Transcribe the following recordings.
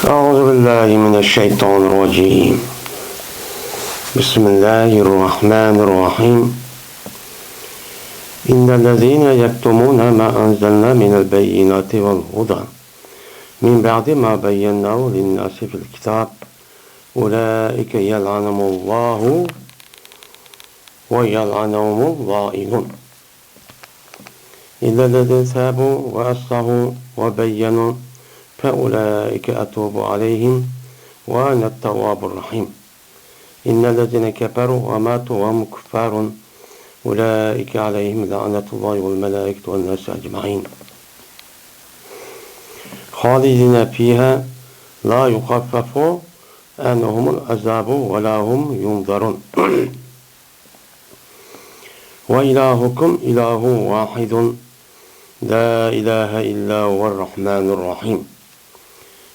أعوذ بالله من الشيطان الرجيم. بسم الله الرحمن الرحيم. إن الذين يكتمون ما أنزلنا من البينات والهدى من بعد ما بيناه للناس في الكتاب أولئك يلعنهم الله ويلعنهم اللائنون إلا الذين تابوا وأصلحوا وبينوا فأولئك أتوب عليهم وأنا التواب الرحيم. إن الذين كفروا وماتوا وهم كفار أولئك عليهم لعنة الله والملائكة والناس أجمعين خالدين فيها لا يخفف عنهم العذاب ولا هم ينظرون. وإلهكم إله واحد لا إله إلا هو الرحمن الرحيم.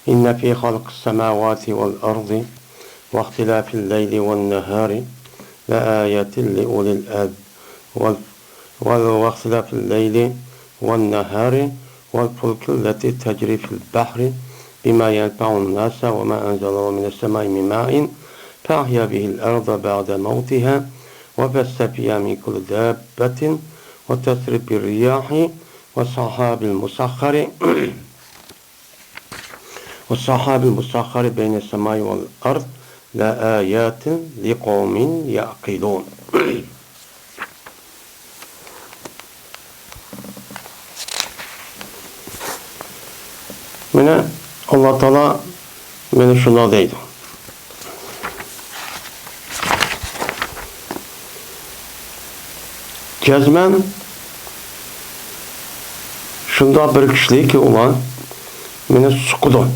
إن في خلق السماوات والأرض واختلاف الليل والنهار لآيات لأولي الألباب واختلاف الليل والنهار والفلك التي تجري في البحر بما ينفع الناس وما أنزل الله من السماء من ماء فأحيا به الأرض بعد موتها وبث فيها من كل دابة وتسري بالرياح والسحاب المسخر بين السماء والأرض لآيات لقوم يعقلون. Mene Allah Teala beni şuna deydi. Cezmen şunda bir kişilik olan meni sukudu.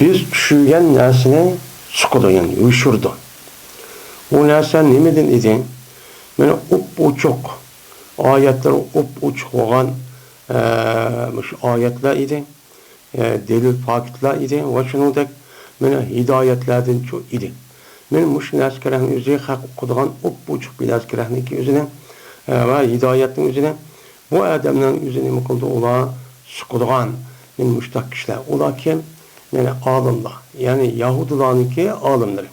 Biz düşüngen nersini sukudu, yani uyuşurdu. O nersen nemedin idi? Meni uçuk ayetler uçuk olan ayetler idi. Delil fakitler idi. Ve şunudek meni hidayetlerden çok idi. Men muş neskerahni üzeri hak okuduğun uçuk bir neskerahni ki üzerine ve hidayetin üzerine bu adamların üzerine mıkıldı ola sukuduğun men müştak kişiler. Ola kim? Yani alimler. Yani Yahudilerin ki alimleri.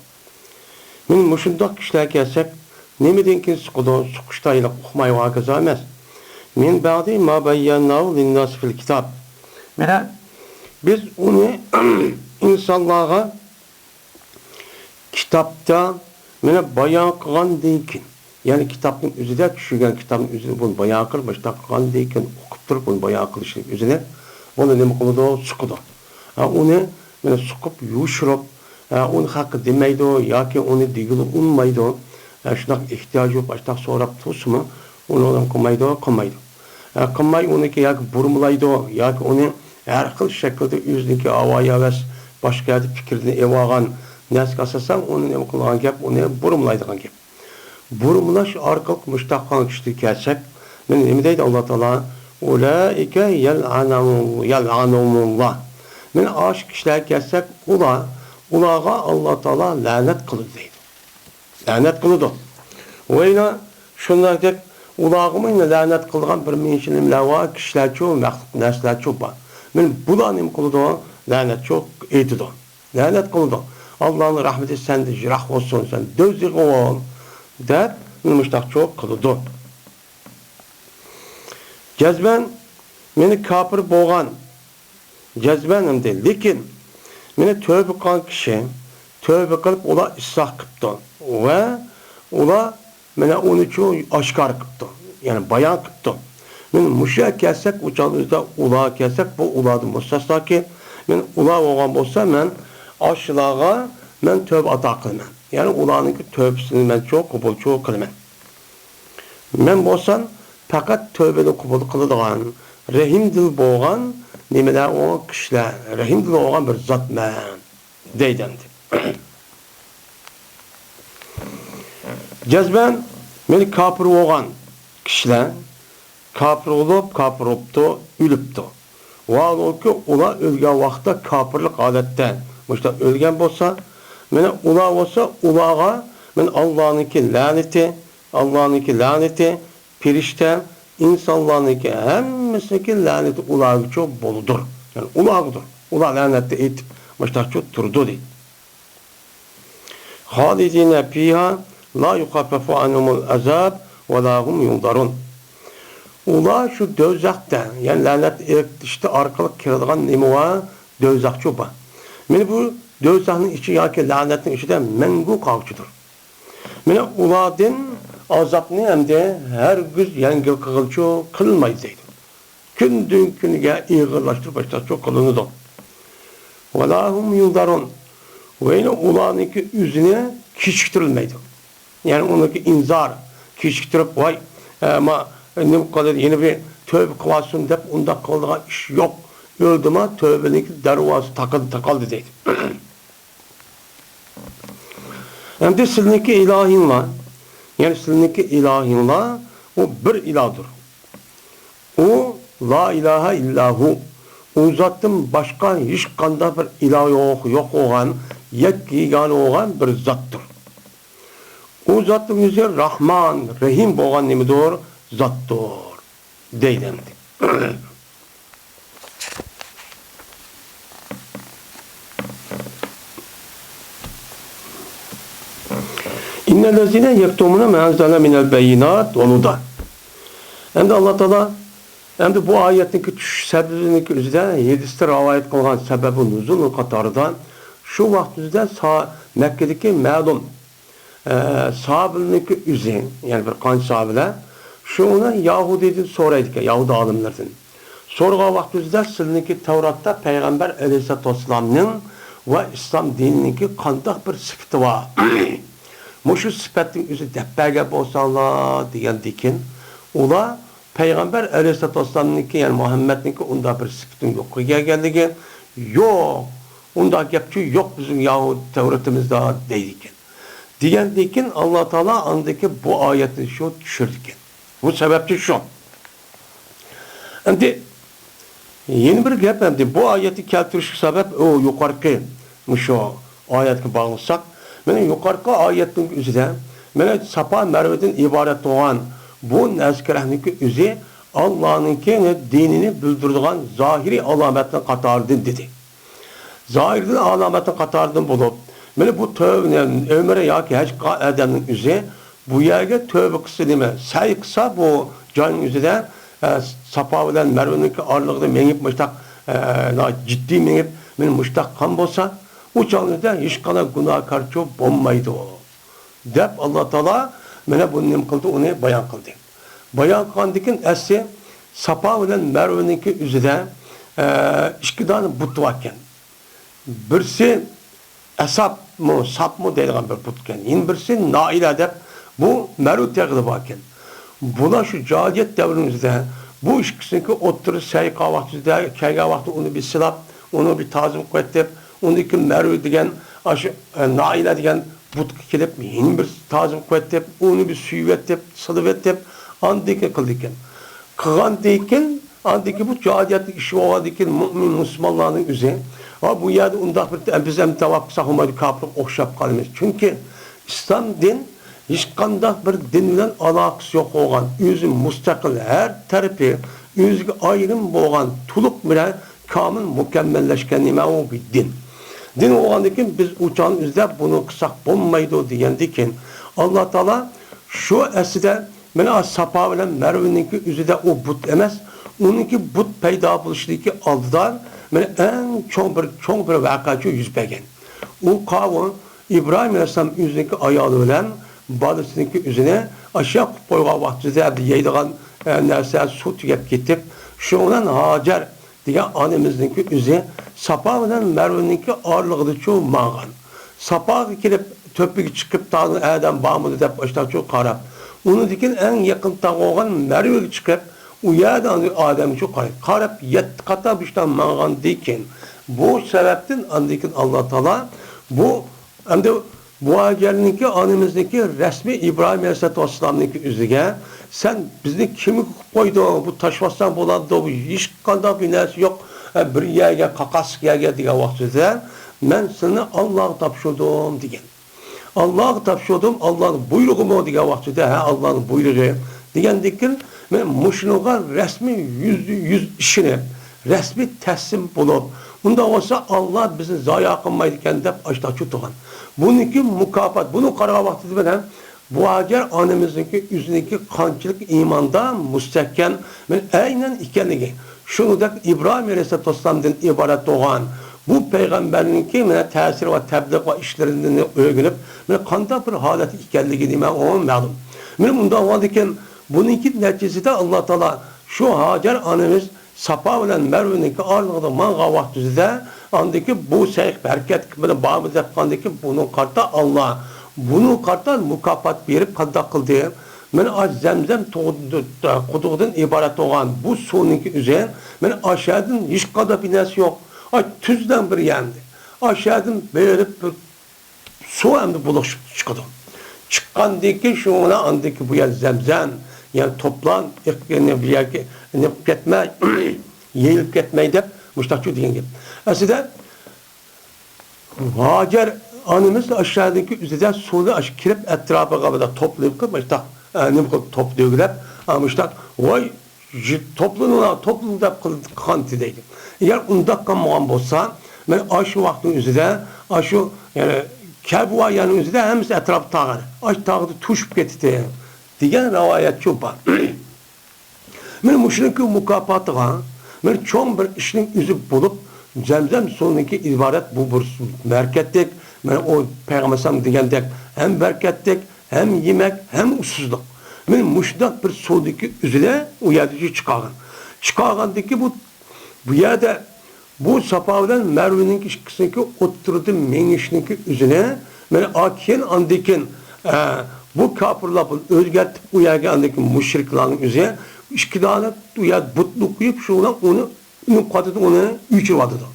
Men müştak kişiler gelsek nemeden ki sukuştayla okumayı vakıza emez. Men ba'di ma beyyannahu linnas fil kitab. Mesela biz onu insanlara kitapta mene bayan kılan deyken, yani kitabın üzerinde düşüren kitabın üzerinde bunu bayan kılmış, kılan deyken okup durup bunu bayan kılışlık üzerine onu ne mıkıldı sukudu. Onu mene sukup yuşurup onu hakkı demeydi ya ki onu digili unmaydı. Şunak ihtiyacı yok, baştak sorap tutma onu oradan komaydı. Kılmay onu ki ya ki burmulaydı ya ki onu her kıl şekilde yüzdeki avaya ve başka yerde fikrini evağan nes kasasan onu ne kılgan gap onu burumlaydıgan gap. Burumlaş arkalık müştakkan kişi kelsek men nemi deydi Allah Teala ulaike yel'anumullah. Men aşık kişiler kelsek ulağa Allah Teala lanet kılır deydi. Lanet kılıdı. Ve yine şunlar dek ulağımın lanet kılgan bir menşinim lava kişiler çoğu məxluq nesler çoğu var. Men bula nemi kılıdı lanet çok eydidir. Lanet kılıdı. Allah'ın rahmeti sende jirah olsun, sen dözlük ol, deyip, müştak çok kılıdı. Cezben, meni kapır boğan, cezbenim de, lekin, meni tövbe kılan kişi, tövbe kılıp, ola ıslah kıptı, ve ola, meni onu çoğu aşkar kıptı, yani bayan kıptı. Meni müşak kelsek, uçalımızda ula kelsek, bu uladı mustasla ki, meni ula oğan bolsa, men, aşılağa men tövbe ata kılman. Yani ulanın tövbesini men çok kubul çok kılman. Men bolsan fakat tövbeni kubul kılıdığan, rahim dil boğan nemeler o kişiler, rahim dil boğan bir zat men deydendi. Cezben meni kapır boğan kişiler kapır olup, kapır optu, ülüptü. Vaad ol ki ula ölgen vaxta kapırlık adetten işte ölgen bolsa, mene ula olsa ulağa men Allah'ınki laneti, pirişte, insanlarınki hemmesinki laneti ulağı çok boludur. Yani ulağıdır. Ular lanetli etip baştaçı turdu deydi. Halidine fiha la yukaffafu anhumul azab ve la hum yundarun. Ular şu dözakta, yani lanet işte arkalık kiradigan nima var? Dözakçı var. Meni bu dözakning içi yoki lanetning içinde mengu qolchudur. Meni ulardan azobni hamda hargiz yengil qilg'ilchu qilmaydi deydi. Kundan kuniga ig'irlashtirib baştacha qilinadi. Ve la hum yundarun. Ve yine ularniki yüzüne kechiktirilmaydi. Yani onunki inzar kechiktirib vay ama ne kadar yeni bir tövbe kılasın deyip onda kıldığı iş yok. Öldü mü tövbeniki dervazı takıldı deydi. Hem de sizinki ilahin var. Yani sizinki ilahin var. O bir ilahdır. O la ilahe illahu. O zatın başka hiç kanda bir ilah yok olan, yegane olan bir zattır. O zatın yüzü Rahman, Rahim olan nemidir? Zattır. Deylemdi. İnnellezine yektumuna me'anzale minel beyinat onu da. Hem de Allah Teala hem de bu ayetteki sebebindeki üzerinde 7'si rivayet kılgan sebebin uzun katardan şu vaktimizde Mekke'deki ma'lum sahabındaki üzerine yani bir kanç sahabeler şuna Yahudi'den soraydık, Yahudi alimlerden. Sorga vaktimizde sizinki Tevrat'ta Peygamber Aleyhisselatü Vesselam'ın ve İslam dinindeki kandak bir sıfatı var. Muşu sıfatın üzerine deppege bolsanlar diyendikin ola Peygamber Aleyhisselatü Vesselam'ınki yani Muhammed'inki onda bir sıfatın yok. Geldiği yok. Onda gepçi yok bizim Yahudi Tevrat'ımızda deydikin. Diyendikin Allah Teala andaki bu ayeti şu düşürdükin. Bu sebepçi şu. Şimdi yeni bir gap hem bu ayeti keltiriş sebep o yukarıki şu ayetki bağlasak yani yukarıki ayetin üzerine yani Safa Merve'den ibaret olan bu nezkerehninki üzeri Allah'ınki dinini bildirdiğin zahiri alametin katarıdır dedi. Zahirden alametin katarıdır bulup yani bu tövbe ömre ya ki hiç edenin üzeri bu yerge tövbe kısa deme. Say kısa bu canın üzerine Safa bilen Merve'ninki ağırlığı menip müştak ciddi menip men müştak kan bolsa o canlıda hiç kana günahkarçı olmaydı o. Dep Allah Teala mene bunu nem kıldı onu bayan kıldı. Bayan kıldıkın esi Safa bilen Merve'ninki üzerine iki tane but varken birisi Esap mı sap mı deyilgen bir putken. Yine birisi naile dep bu Merve teğli varken. Buna şu cahiliyet devrimizde bu ikisindeki oturup seyka vaktinde, kayga vakti onu bir silap, onu bir tazim kuvvetip, ondaki Merve degen, naile degen but kilip, yine bir tazim kuvvetip, onu bir süyvetip, sılıvetip, andaki kıldıkken. Kıgan deyken, andaki bu cahiliyetlik işi oğadaki mümin Müslümanların üzerine, bu yerde undak bir biz hem tevap sahumadi kaplık okşap kalmayız. Çünkü İslam din hiç kandak bir din bilen alakası yok olan, özü müstakil her tarafı, özü ayrım boğan, tuluk bilen kamil mükemmelleşken nime o bir din. Din oğandikin biz uçağın üzerinde bunu kısak bulmaydı diyendikin Allah Teala şu eside bana Safa bilen Merve'ninki üzerinde o but emez, onunki but peyda buluştaki aldıdan en çok bir vakacı yüz bergen. O kavun İbrahim Aleyhisselam üzerindeki ayağı bilen badısındaki üzerine aşağı koyga vaktinde yeydiğen nerse su tükep gidip şundan Hacer diye annemizdeki üzerine Safa bilen Merve'ninki ağırlığı çoğu mağan. Safa gelip töpük çıkıp dağın Adem bağımı deyip başta çok karab. Onu dikin en yakın tağı olan Merve'ye çıkıp o yerden Adem çok karab yet kata baştan mağan dikin. Bu sebepten andikin Allah Teala bu hem de bu acelindeki annemizdeki resmi İbrahim Aleyhisselatü Vesselam'daki üzerine sen bizni kimi koydu bu taşvastan buladı bu hiç kanda bir neresi yok bir yerge kakas yerge diye vaktide ben sana Allah'ı tapşırdım diyen. Allah'ı tapşırdım Allah'ın buyruğu mu diye vaktide Allah'ın buyruğu diyen dikin ben muşnuğa resmi yüz işini resmi teslim bulup Unda olsa Allah bizni zoya qilmaydi ekan deb ashta tutgan. Buniki mukofot. Buni qaragan vaqtida bilan bu Hacer anamizniki yüzündeki qanchalik iymonda mustahkam aynan ekanligi. Shuningdek İbrahim Aleyhisselam'dan iborat bo'lgan bu payg'ambarninki mana ta'sir va tabliğ va ishlaridan o'rganib, mana qanday bir holat ekanligini men o'zim ma'lum. Men bundan oldin buniki neticesinde Allah Teala şu Hacer anamiz Safa bilan Marvaninki oralig'ida manga vaqtida andaki bu sayh berkat bilan bağımız yapgandaki bunun qarta Allah bunu qarta mukofot berib qanday qildi. Men az Zemzem quduqdan iborat bo'lgan bu suvninki o'zi men aşağıdan hech qanday binasi yo'q. Tuzdan bir yendi. Aşağıdan berib bir suv hamda buluşup chiqadi. Chiqqandaki şuna andaki bu yer Zemzem yani toplan bir yerga ketmay yeyilib ketmay deb mustaqil degan gap. Aslida Hacer anamiz aşağıdaki üzerinde suvni kirib etrafiga bir toplayıp mustaq toplayıp mustaq voy toplunu deb qildi deydi. Eğer undaq qilmagan bo'lsa, men shu vaqtning o'zida shu yani Kəbva yani özüdə həmisi ətraf tağır. Aş tağıdı tuşub getdi. Digən rivayət çox var. Mən müşriki mükafatığa, mən çox bir işin üzü bulup, Zemzem sonundaki ibaret bu bir mərkətlik. Mən o Peyğəmbər digəndək hem mərkətlik, hem yemək, hem usuzluq. Mən müşrik bir sonundaki üzüdə o yerdəki çıxağın. Çıxağındaki bu yerde bu Safavi'den Merve'nin ikisindeki oturdu menişindeki üzerine yani akiyen andikin bu kapırlapın özgertip uyarken andaki müşriklerin üzerine iki tane butlu koyup şuna onu katıdı onu üçüvadı da.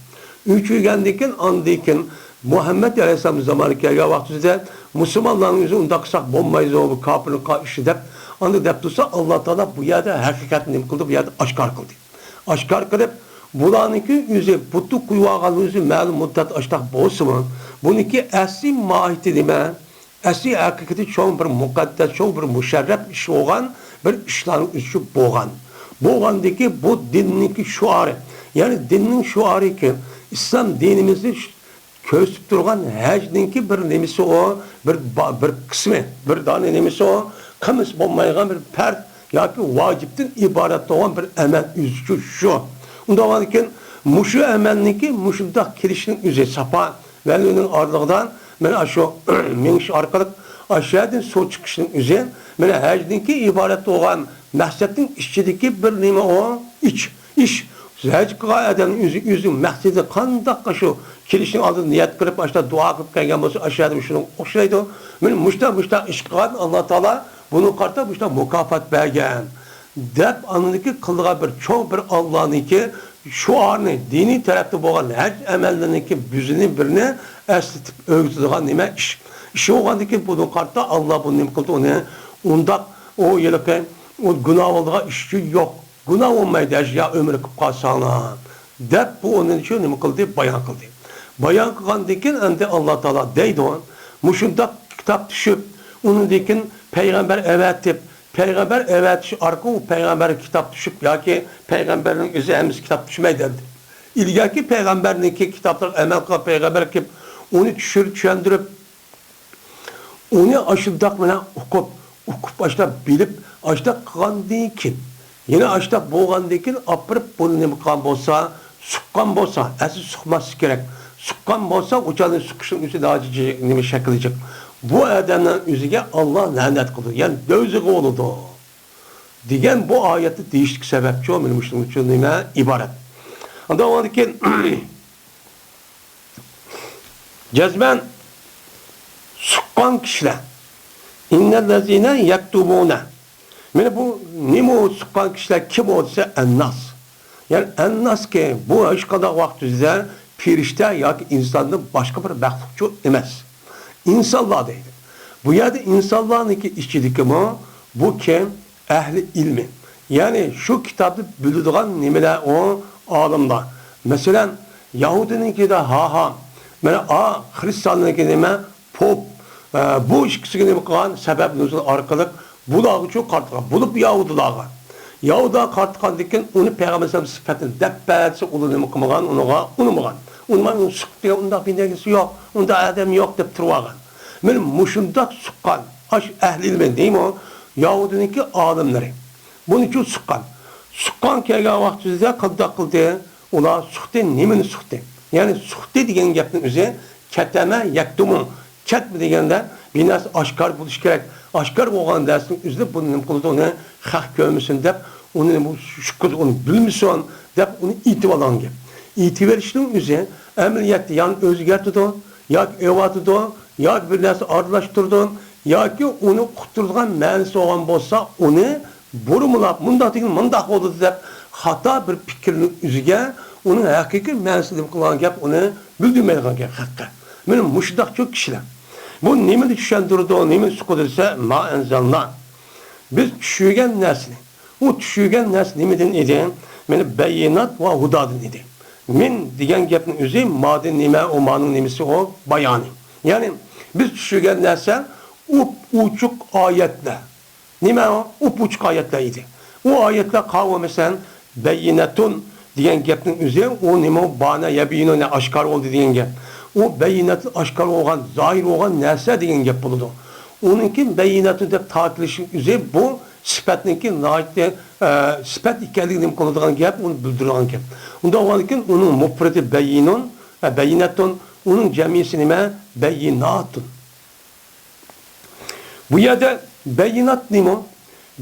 Üçügendikin andikin Muhammed Aleyhisselam zamanı gelge vaktinde Müslümanların üzerine undaksak bombayız o bu kapırın işi dep andı dep tutsa Allah Teala bu yerde hakikatini kıldı bu yerde aşkar kıldı. Aşkar kılıp bulanınki yüzü putu kuyuğalı yüzü məlum müddet açtaq bolsun. Bununki əsli mahiyeti deme, əsli hakikati çok bir mukaddes, çok bir müşerref iş olan bir işlerin üçü boğan. Boğandaki bu dinninki şuarı. Yani dinin şuarı ki İslam dinimizi köstüp durgan hecdinki bir nemisi o, bir kısmı, bir tane nemisi o, kımis bulmayan bir pert, ya ki vaciptin ibaret olan bir emel üzgü şu. Ondan sonra muşu emelninki muşunda kirişinin üzeri sapa velinin ardından ben aşağı menş arkalık aşağıdan sol çıkışının üzeri ben hecdinki ibaret olan mehsetin işçideki bir nime o iş hec kıyaden yüzün mehsedi kandak şu kirişinin aldığında niyet kırıp aşağıda dua kılıp gelgen olsa aşağıda şunun okşaydı ben muşta işkıyaden Allah Teala bunu karta muşta mukafat bergen dep anındaki kıldığa bir çok bir Allah'ınki şu anı dini tarafta boğan her emellerinki büzünü birine esletip öğütüdüğün nime iş. İşi oğandaki bunun kartta Allah bunu nime kıldı onu ondak o yelike o günah olduğu işçi yok. Günah olmaydı ya ömrü kıpkasana. Dep bu onun için nime kıldı bayan kıldı. Bayan kılgandikin ende Allah Teala deydi on. Muşundak kitap düşüp onun dikin peygamber evet deyip Peygamber evet arka o peygamber kitap düşüp ya ki peygamberin özü hemiz kitap düşmey derdi. İlgaki peygamberinki kitaplar emel kılan peygamber ki onu düşündürüp onu aşırdak mına okup aşta bilip aşta kılan deyikin. Yine aşta boğan deyikin apırıp bunu ne kan bolsa sıkkan bolsa esas sıkması gerek. Sıkkan bolsa uçanın sıkışın üstü daha ne şekilcik. Bu adamın üzerine Allah lanet kıldı. Yani dözü oldu. Diyen bu ayeti değişik sebepçi o benim için ibaret. Ondan sonra ki cezben sıkkan kişiler innellezine yektubune yani bu nimo sıkkan kişiler kim olsa ennas. Yani ennas ki bu aşk kadar vaktizde pirişte ya ki insanın başka bir məxluqçu emez. İnsanlar deydi. Bu yerde insanların işçilik ama bu kim? Ehli ilmi. Yani şu kitabı bülüdüğün nimeler o adamlar. Mesela Yahudi'ninki de ha. Mesela Hristiyan'ınki nime pop. Bu ikisi nime kalan sebep nüzul arkalık. Bulağı çok kartılar. Bulup Yahudilağı. Yahuda qartqandikin uni Peygamber sıfatını deppetsi ulu nima qilmagan, unamagan. Unman suqdiga unda bindagisi yo'q, unda adam yo'q deb turvagan. Men mushundaq suqqan, aş ahli ilm deymi? Yahudiniki olimlari. Buni uchun suqqan. Suqqan kelgan vaqtida qildaq qildi, ular suqdi, nimani suqdi? Ya'ni suqdi degan gapning o'zi katama yaktumu. Ketmi deganda binas oshkor bo'lish kerak. Oshkor bo'lgan darsning o'zida buni nima qildi, uni haq ko'rmasin deb, uni bu shukr uni bilmasin deb uni aytib olgan gap. Aytib berishning o'zi amaliyotda yan o'zgartirdi, yoki evatdi, yoki bir narsa aralashtirdi, yoki uni quturgan ma'nosi olgan bo'lsa, uni burumlab mundaq degan mundaq bo'ldi deb xato bir fikrning o'ziga uning haqiqiy ma'nosini qilgan gap uni bildirmaydigan gap haqqa. Mana mushundaq ko'p kishilar bu nimani tushuntirdi, nimani suqdirsa ma anzalna. Biz tushungan narsani, u tushungan narsa nimadan edi? Mana bayinat va hudadan edi. Men degan gapning o'zi madin nima, o ma'ning nimasi o bayoni. Ya'ni biz tushungan narsa uçuk ayetler. Nima o? Uçuk ayetler edi. O ayetler kavramesen bayinatun degan gapning o'zi o nima bana yabinu ne aşkar oldu degan gap. O bayinat aşkar olgan, zahir olgan narsa degan gap bo'ladi. Onunki bayinatı deb ta'kidlashning o'zi bu sifatniki nayte sifat ekanligini qiladigan gap, uni bildirgan gap. Unda o'g'ankin uning mufrati bayinun, bayinatun, uning jamisi nima? Bayinatun. Bu yerda bayinat nima?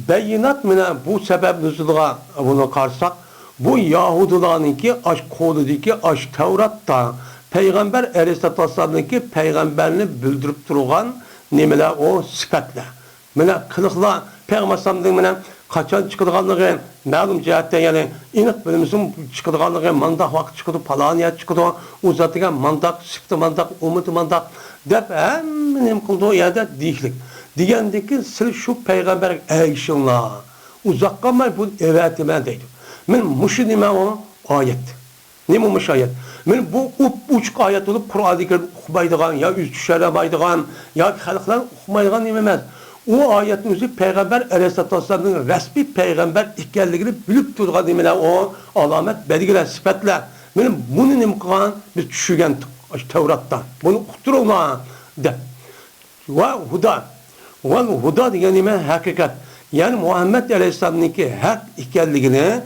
Bayinat mana bu sabab nuzulga buni qarsak, bu Yahudilarninki aş qo'lidagi aş Tavratda Peygamber Aleyhisselam'daki peygamberini bildirib turgan nimeler o sifatlar. Mana qiliqlar Peygamber'nin mana qachon chiqadiganligi ma'lum jihatdan, ya'ni aniq bilimisin chiqadiganligi, mandaq vaqt chiqadi, paloniyat chiqadi, u zatiga mandaq, sifati mandaq, umidi mandaq deb hamma nima qildi u yerda deyishlik. Degandiki siz shu payg'ambar ayshinglar. Uzoqqanmay bu evatima deydi. Men mushu nima o oyat. Nima mush oyat? Men bu uch oyat bo'lib Qur'onda o'qimaydigan, yo yuz tusharamaydigan, yo xalqlar o'qimaydigan nima emas. O ayetning o'zi Peygamber Aleyhisselam'ın resmi peygamber ekanligini bilib turgan nimalar, o alamet, belgiler, sifatlar. Men buni nima qilgan biz tushungandik Tavratdan. Buni uqtiruvlar deb. Va huda. Va huda degan nima? Haqiqat. Yani Muhammed Aleyhisselam'nınki haq ekanligini,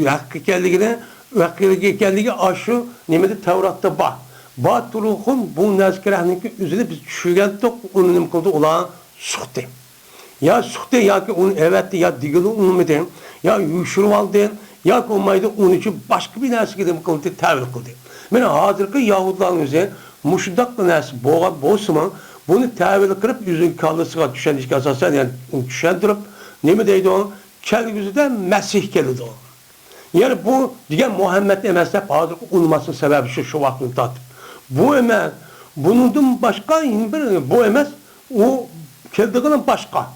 haq ekanligini, vakillik ekanligi aşı nimada Tavratda bor. Batuluhun bu nazkirahninki o'zini biz tushungandik, uni nima qildi ular suqdi. Ya suqdi yoki uni evatdi, ya digili unumidi, ya yushirib oldi, yoki olmaydi, uning uchun boshqa bir narsaga nima qildi, ta'vil qildi. Mana hozirgi Yahudlarning o'zi mushundaq narsa bo'lgan bo'lsa-mu, buni ta'vil qilib o'zining kallasiga tushunishga asosan, ya'ni tushuntirib, nima deydi u? Kelgusida Masih keladi. Yani bu degan Muhammed emas deb hozirgi unmasning sababi shu vaqtni tatib. Bu emas, bundan boshqa bir bu emas, u keldiğinin başka.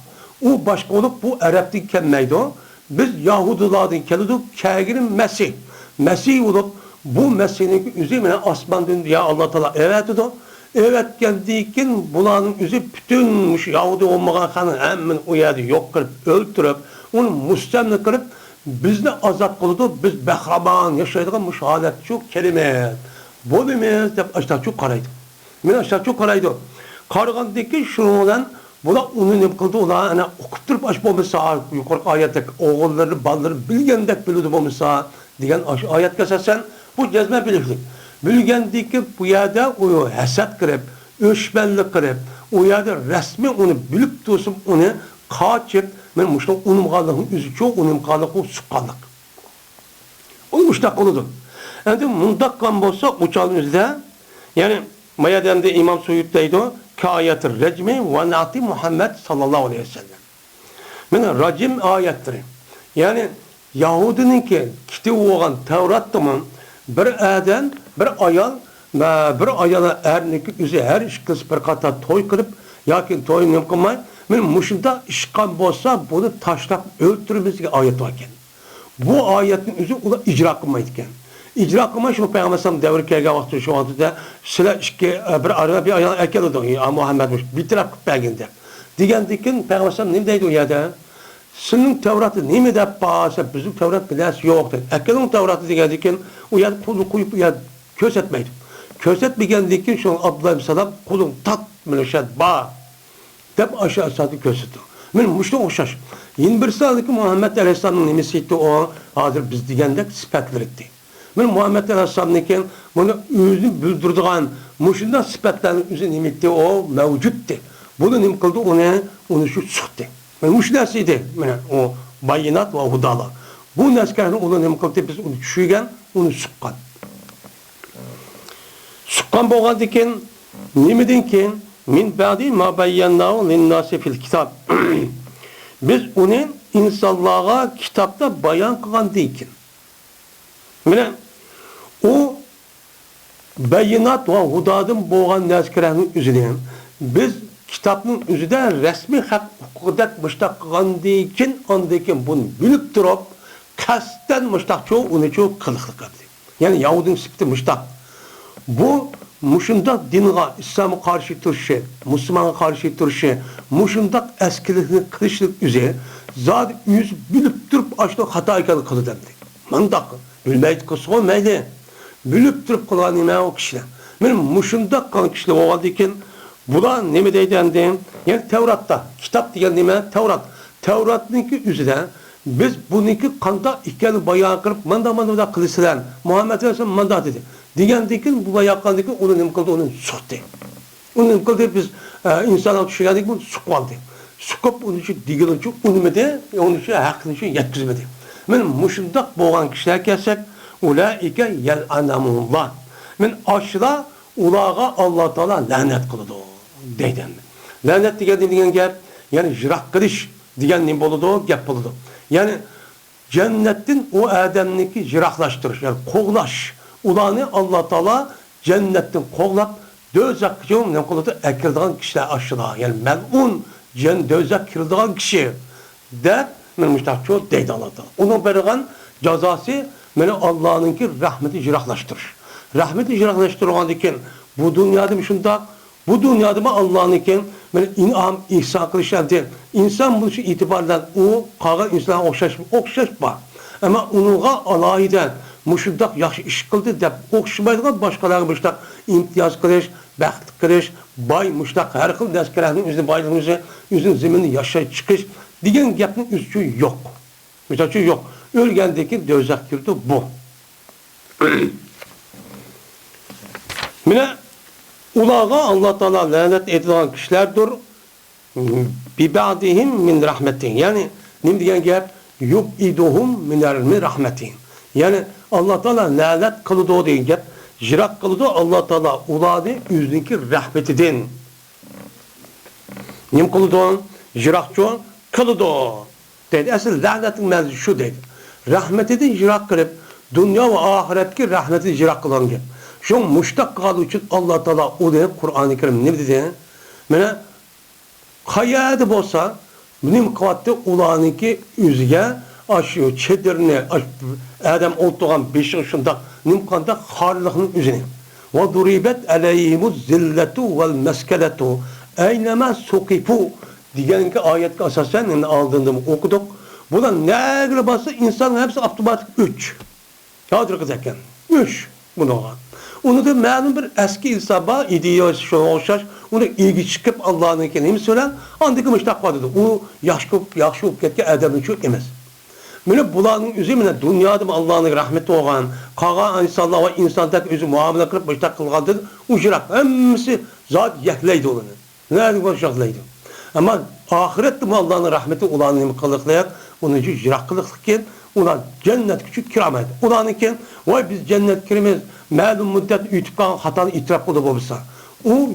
O başka olup bu Arap'tan kelmeydi o. Biz Yahudilardan keldik, kâgirin Mesih. Mesih olup bu Mesih'in üzerine asmandan ya Allah Teala evet dedi. Evet geldiğinden bunların üzü bütünmüş Yahudi olmayan kanın hemen o yerde yok kırıp, öldürüp, onu müstemle kırıp bizni azat kıldı. Biz behraman yaşaydığımız halet çok kelime. Bu demez de aşağı çok karaydı. Ben aşağı çok karaydı. Kargandaki şundan bu da onu ne kıldı? Ola ana okutup aş bomsa yukarı ayetlik oğulları, balları bilgendek bildi bomsa diyen ayet kesersen bu cezme bilirdik. Bilgendeki bu yerde o hesat kırıp, öşbenlik kırıp, o yerde resmi onu bilip dursun onu kaçıp, ben muşta onun kaldığı üzü çok onun kaldığı sıkkaldık. Onu muşta kılıdı. Yani mundakkan bolsa uçalım üzde, yani Mayadem'de İmam Suyut'taydı o, Kâyat-ı recmi ve na'ti Muhammed sallallahu aleyhi ve sellem. Yani racim ayetleri. Yani Yahudi'ninki kitabı olan Tevrat'tımın bir adam, bir ayala erniki üzü her iş kız bir kata toy kırıp, yakin toy ne kılmay, benim muşunda işkan bolsa bunu taşlap öldürmemizge ayet varken. Bu ayetin üzü ula icra kılmaydıkken. İcra kılma şu Peygamber devri kelgen vakti şu anda sıra bir arada bir ayağına erken oldu. Muhammed'miş bir taraf belginde. Digendikin Peygamber ne deydi o yerde? Senin Tevrat'ı ne mi de bağırsa bizim Tevrat bilesi yoktur. Ekkenin Tevrat'ı diyecekken o ya kulu koyup ya köz etmeydi. Köz etmeyendeki şu Abdullah Salam kulun tat mülşed bağ. Dep aşağı saati köz etti. Men muşta okşaş. 21 saatlik Muhammed Aleyhisselam'ın nemesiyeti o hazır biz diyendek sıfatlar etti. Men Muhammed Aleyhisselam'ın bunu özünü bildirdiğin muşundan sıfatların üzerine nimetti o mevcuttu. Bunu nim kıldı onu şu çıktı. Men muş nersiydi? Men o bayinat ve hudalar. Bu neskerini onu nim kıldı biz onu düşügen onu sıkkan. Sıkkan boğan diken nimedin ki min ba'di ma bayyannahu lin-nasi fil kitab. Biz onu insanlığa kitapta bayan kılan deyken. Mine o bayinat ve hudadın boğan neskerini üzerine biz kitapның üzerinde resmi hak hukukat müştak kılan deyken andayken bunu bilip durup kasten müştak çoğu onu çoğu kılıklık yaptı. Yani Yahudun sıftı müştak. Bu muşunda dinine, İslam'a karşı turşu, Müslüman'a karşı turşu, muşunda eskilikini kılışlık üzere zat yüz bilip durup açtık hata iken kılı demdi. Mandak, bilmeydi kısmı meyli. Bilip durup kılan nime o kişiler. Benim muşunda kalan kişiler o halde bular ne mi deydendi? Yani Tevrat'ta, kitap diyen nime Tevrat. Tevrat'ınki üzerine biz bununki kanda ikeni bayağı kırıp manda kılışılan Muhammed Aleyhisselam manda dedi. Digendeki bu bayağı onu ne kıldı onun soktu. Onu ne kıldı biz insana düşüyendik bunu sokmadı. Sokup onun için digenin için unumede onun için hakkını için yetkizmedi. Ben muşundak boğan kişiler kessek ulaike yel'anamullah. Ben aşıla ulağa Allah Teala lanet kılıdı deyden. Lanet digen gap yani jirak kılış digen ne boludu gap boludu. Yani cennetin o adamniki jiraklaştırış yani koğlaş. Ulanı Allah Teala cennetin koğlap dözak kişi ne kılıdı ekirdiğin kişiler aşıla yani melun dözak kirdiğin kişi de men müştakçı deydi Allah Teala. Onun berigen cezası meni Allah'ınki rahmeti jiraklaştırış. Rahmeti jiraklaştırılan diken bu dünyada mı şundak bu dünyada mı Allah'ınki men inam ihsan kılışan değil. İnsan bunu itibardan o kağa insana okşaş var. Ama onunla alayiden muşundak yaxşı iş kıldı dep okşamaydıgan başkalarına müştak imtiyaz kılış, bəxt kılış, bay müştak her xil neskelerinin üzerine baylığımızı, üzerine zemini yaşay çıkış diyen gapning üzücü yok. Üzücü yok. Ölgendeki dözak girdi bu. Mine ulağa Allah Teala lanet edilen kişilerdir. Bi ba'dihim min rahmetin. Yani ne diyen gap yubiduhum min rahmetin. Yani Allah Teala lanet kılıdı o deyince jirak kılıdı Allah Teala uladı yüzdeki rahmetinden. Nim kılıdı o? Jirakçı kılıdı o. Dedi. Asıl lanetin mevzu şu dedi. Rahmetinden jirak kılıp dünya ve ahiretki rahmeti jirak kılan gibi. Şu müştak kalı için Allah Teala o deyip Kur'an-ı Kerim ne dedi? Mene kayadı bolsa benim kavatte ulanınki üzge aşıyor, çedirini adam olduğun beşik şunda nimkanda harlığının üzerine. Ve duribet aleyhimuz zilletu vel meskeletu eynema sukifu diyen ki ayet asasen aldığında okuduk. Buna ne göre bası insan hepsi otomatik 3. Yağdır kızakken 3 bunu olan. Onu da malum bir eski insaba ideoloji şu olşaş onu ilgi çıkıp Allah'ın kendini söylen andaki müştak vardı. O yaşlı ketke adamın çok emez. Böyle bulanın üzerine dünyada Allah'ın rahmeti olan kağa insanlar ve insandak özü muamele kılıp müştak kılgandır. O jirak hemsi zat yehleydi onu. Nerede bu şahleydi? Ama ahirette mi Allah'ın rahmeti olanını kılıklayak onun için jirak kılıklıkken ona cennet küçük kiramaydı. Olanıken vay biz cennet kirimiz malum müddet ütüp kalan hatalı itiraf oldu olursa. O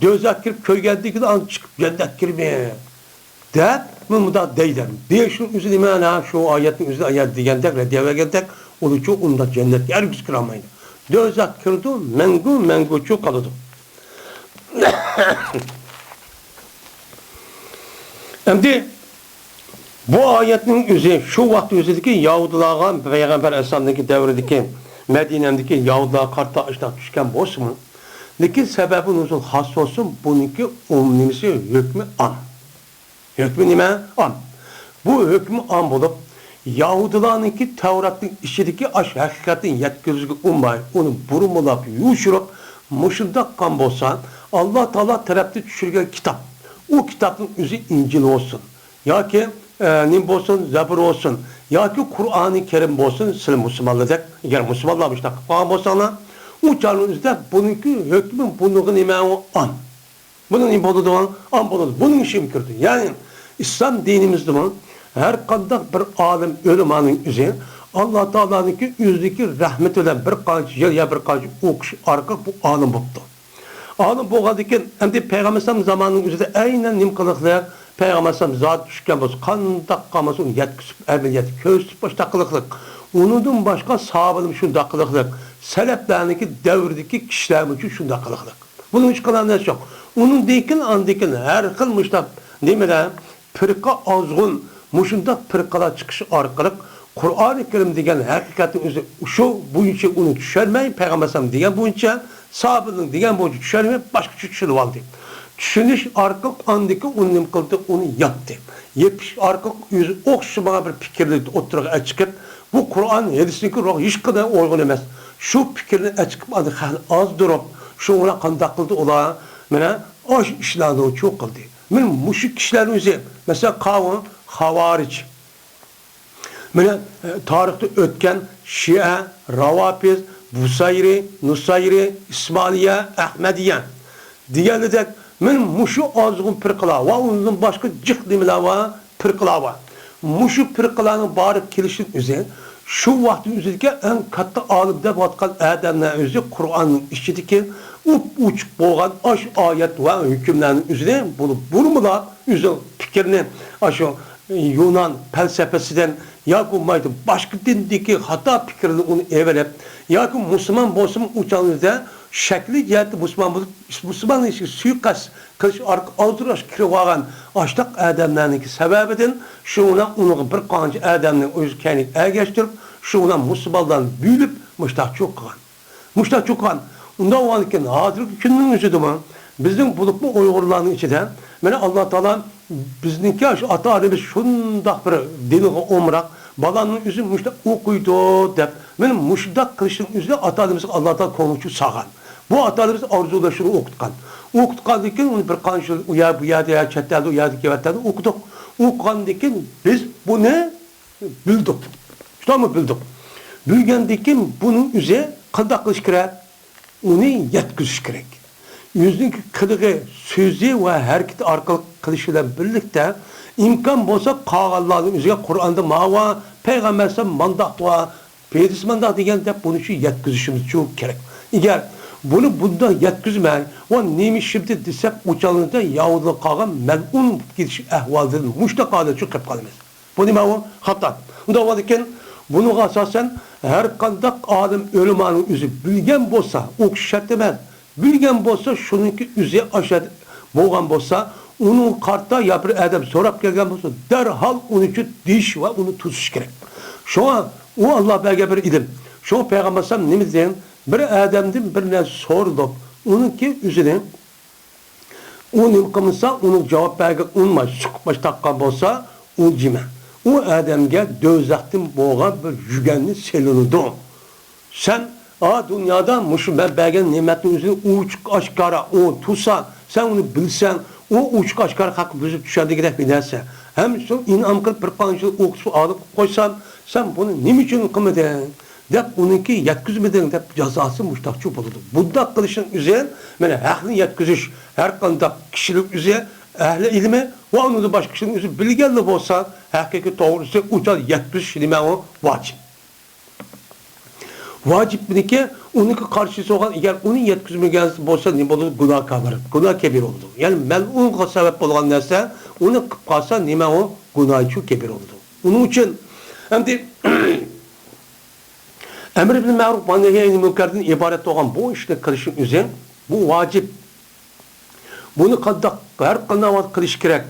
dözak kirip köy geldiği an çıkıp cennet kirmeye. De bu da deyden. Diye şu üzerine şu ayetin üzerine ayet diyendik reddiye geldik. Onu çok onda cennet yer güç kiramaydı. Dözak kirdi mengu çok kalıdı. Şimdi bu ayetin üzerine şu vakti üzerindeki Yahudiler'e Peygamber Aleyhisselam'daki devredeki Medine'deki Yahudiler'e karta açtık düşken boş mu? Lakin sebebi nasıl has olsun bununki umumisi hükmü an. Hükmü nime? An. Bu hükmü an bulup, Yahudilarınki Tevrat'ın içindeki aş hakikatin yetkizgi ummay, onu burumulap, yuşurup, muşundak kan bolsan, Allah Teala tarafta düşürgen kitap. O kitabın üzü İncil olsun. Ya ki nim bolsun, Zebur olsun. Ya ki Kur'an-ı Kerim bolsun, siz Müslümanlık. Eğer Müslümanlar işte kan bolsanlar, o canın üzerinde bununki hükmün bunun nime o an. Bunun nime olduğu an buludu. Bunun işi mümkündür. Yani İslam dinimizde mi? Her kandak bir alim ölümanın üzerine Allah Teala'nınki yüzdeki rahmet olan bir kaç yer ya bir kaç okuş arka bu alim buldu. Alim boğadıkken hem de Peygamber zamanının üzerinde aynen nim kılıklar Peygamber zat düşken olsun kandak kamasın yetkisip emniyet köstüp başta kılıklık. Onundan başka sahabelim şunda kılıklık. Seleplerindeki devrdeki kişiler için şunda kılıklık. Bunun hiç kalan ne yok. Onun dekin andekin her kılmışlar demeden firqa azgın muşunda firqalar çıkışı arkalık Kur'an-ı Kerim degen hakikatin özü şu boyunca onu düşürmeyin Peygamber degen boyunca sahabenin degen boyunca düşürmeyin başka düşünüp aldı. Düşünüş arkalık andaki onun kıldı onu yaptı. Yepiş arkalık yüzü okşamaya bir fikirli oturup açıkıp bu Kur'an hadisindeki ruh hiç kadar uygun emez. Şu fikirli açıkıp adı az durup şu ona kandak kıldı ola mene o işlerinde o çok kıldı. Men müşrik kişilerin özü mesela kavun havaric. Mene tarihte ötken Şia, Ravafiz, Busayri, Nusayri, İsmailiye, Ahmediye. Diğerleri de men muşu azgın firqalar ve ondan başka cıklimler var firqalar var. Muşu firqalarının barıp kelişin özü şu vaktin özüdeki en katı alıpda vatkan adamlar özü Kur'an'ın içindeki uçuk boğan aş ayet ve hükümlerin üzerine bunu vurmalar üzerine fikrini aşı Yunan felsefesinden ya bu maydı başka dindeki hata fikrini onu everip ya ki Müslüman bolsun uçanızda şekli cihette Müslüman işi suikast kılıç aldıraş kirvagan açtık adamlarının sebebinden şuna onu bir qancı adamın öz kendi ergeçtirip şuna Müslümanlardan büyülüp müştak çok kılan. Müştak çok kılan. Onda o anken hazırlık günün üzüdü mü? Bizim bulup mu Uygurların içinden mene Allah Teala bizninki ata arabız şundak bir dini omrak balanın yüzü müştak okuydu dep benim müştak kılışın yüzü ata arabız Allah Teala konuçu sağan. Bu ata arabız arzulaşını okutkan. Okutkandıkken onu bir kanşıl uya bu ya diye çettelde uya diye okuduk. Okukandıkken biz bu ne? Bildik. İşte mı bildik? Bilgendikken bunun üzerine kandak kılış gerek. Onu yetkizmiş gerek. Yüzdeki kılığı, sözü ve hareket arkalık kılışıyla birlikte imkan bolsa kağalların üzerine Kur'an'da mava, Peygamber'se mandat var, Peygamber mandat degen de bunu şu yetkizişimiz çok gerek. Eğer bunu bunda yetkizmeyin, o neymiş şimdi desek uçalığında Yahudilik kalan melun gidiş ehvaldır, müştakada çok hep kalmaz. Bu ne o? Hatta. Onda varken bunu asasen her kandak adım ölümanın yüzü bilgen bolsa, o şart demez. Bilgen bolsa şununki üzü aşağı boğan bolsa onun kartta ya bir adam sorap gelgen bolsa derhal onun için diş ve onu tutuş gerek. Şu an o Allah belge bir ilim. Şu Peygamber sallam ne diyeyim? Bir adamdan birine sordu. Onunki üzerine onun kımsa onun cevap belge unma çıkmış takkan bolsa o cime. O adamga dözaktin boğan bir yügenli selinidu. Sen dünyada muşu ben belgen nimetin üzerine uçuk aşkara o tusa sen onu bilsen o uçuk aşkara kalkıp büzüp düşerdi gider binerse hem şu inam kılıp bir kanşıl okusu alıp koysan sen bunu ne için kımedin dep onunki yetkizmedin dep cezası muştakçı bulundu. Bunda kılışın üzerine yani ehli yetkizиш her kanda kişilik üzerine ehli ilmi ve onu da başka kişinin üzerine bilgenli olsa hakiki doğrusu uçal yetkiziş ilmi o vacip. Vacip mi ki onunki karşısı olan eğer onun yetkizmegen bolsa ne olur günah kabir. Günah kebir oldu. Yani melun sebep olan narsa onu kalsa nime o günah çok kebir oldu. Onun için hem de emr bil ma'ruf ve nehy anil münkerden ibaret olan bu işle kılışın üzerine bu vacip. Bunu kadda her kanavat kılış gerek.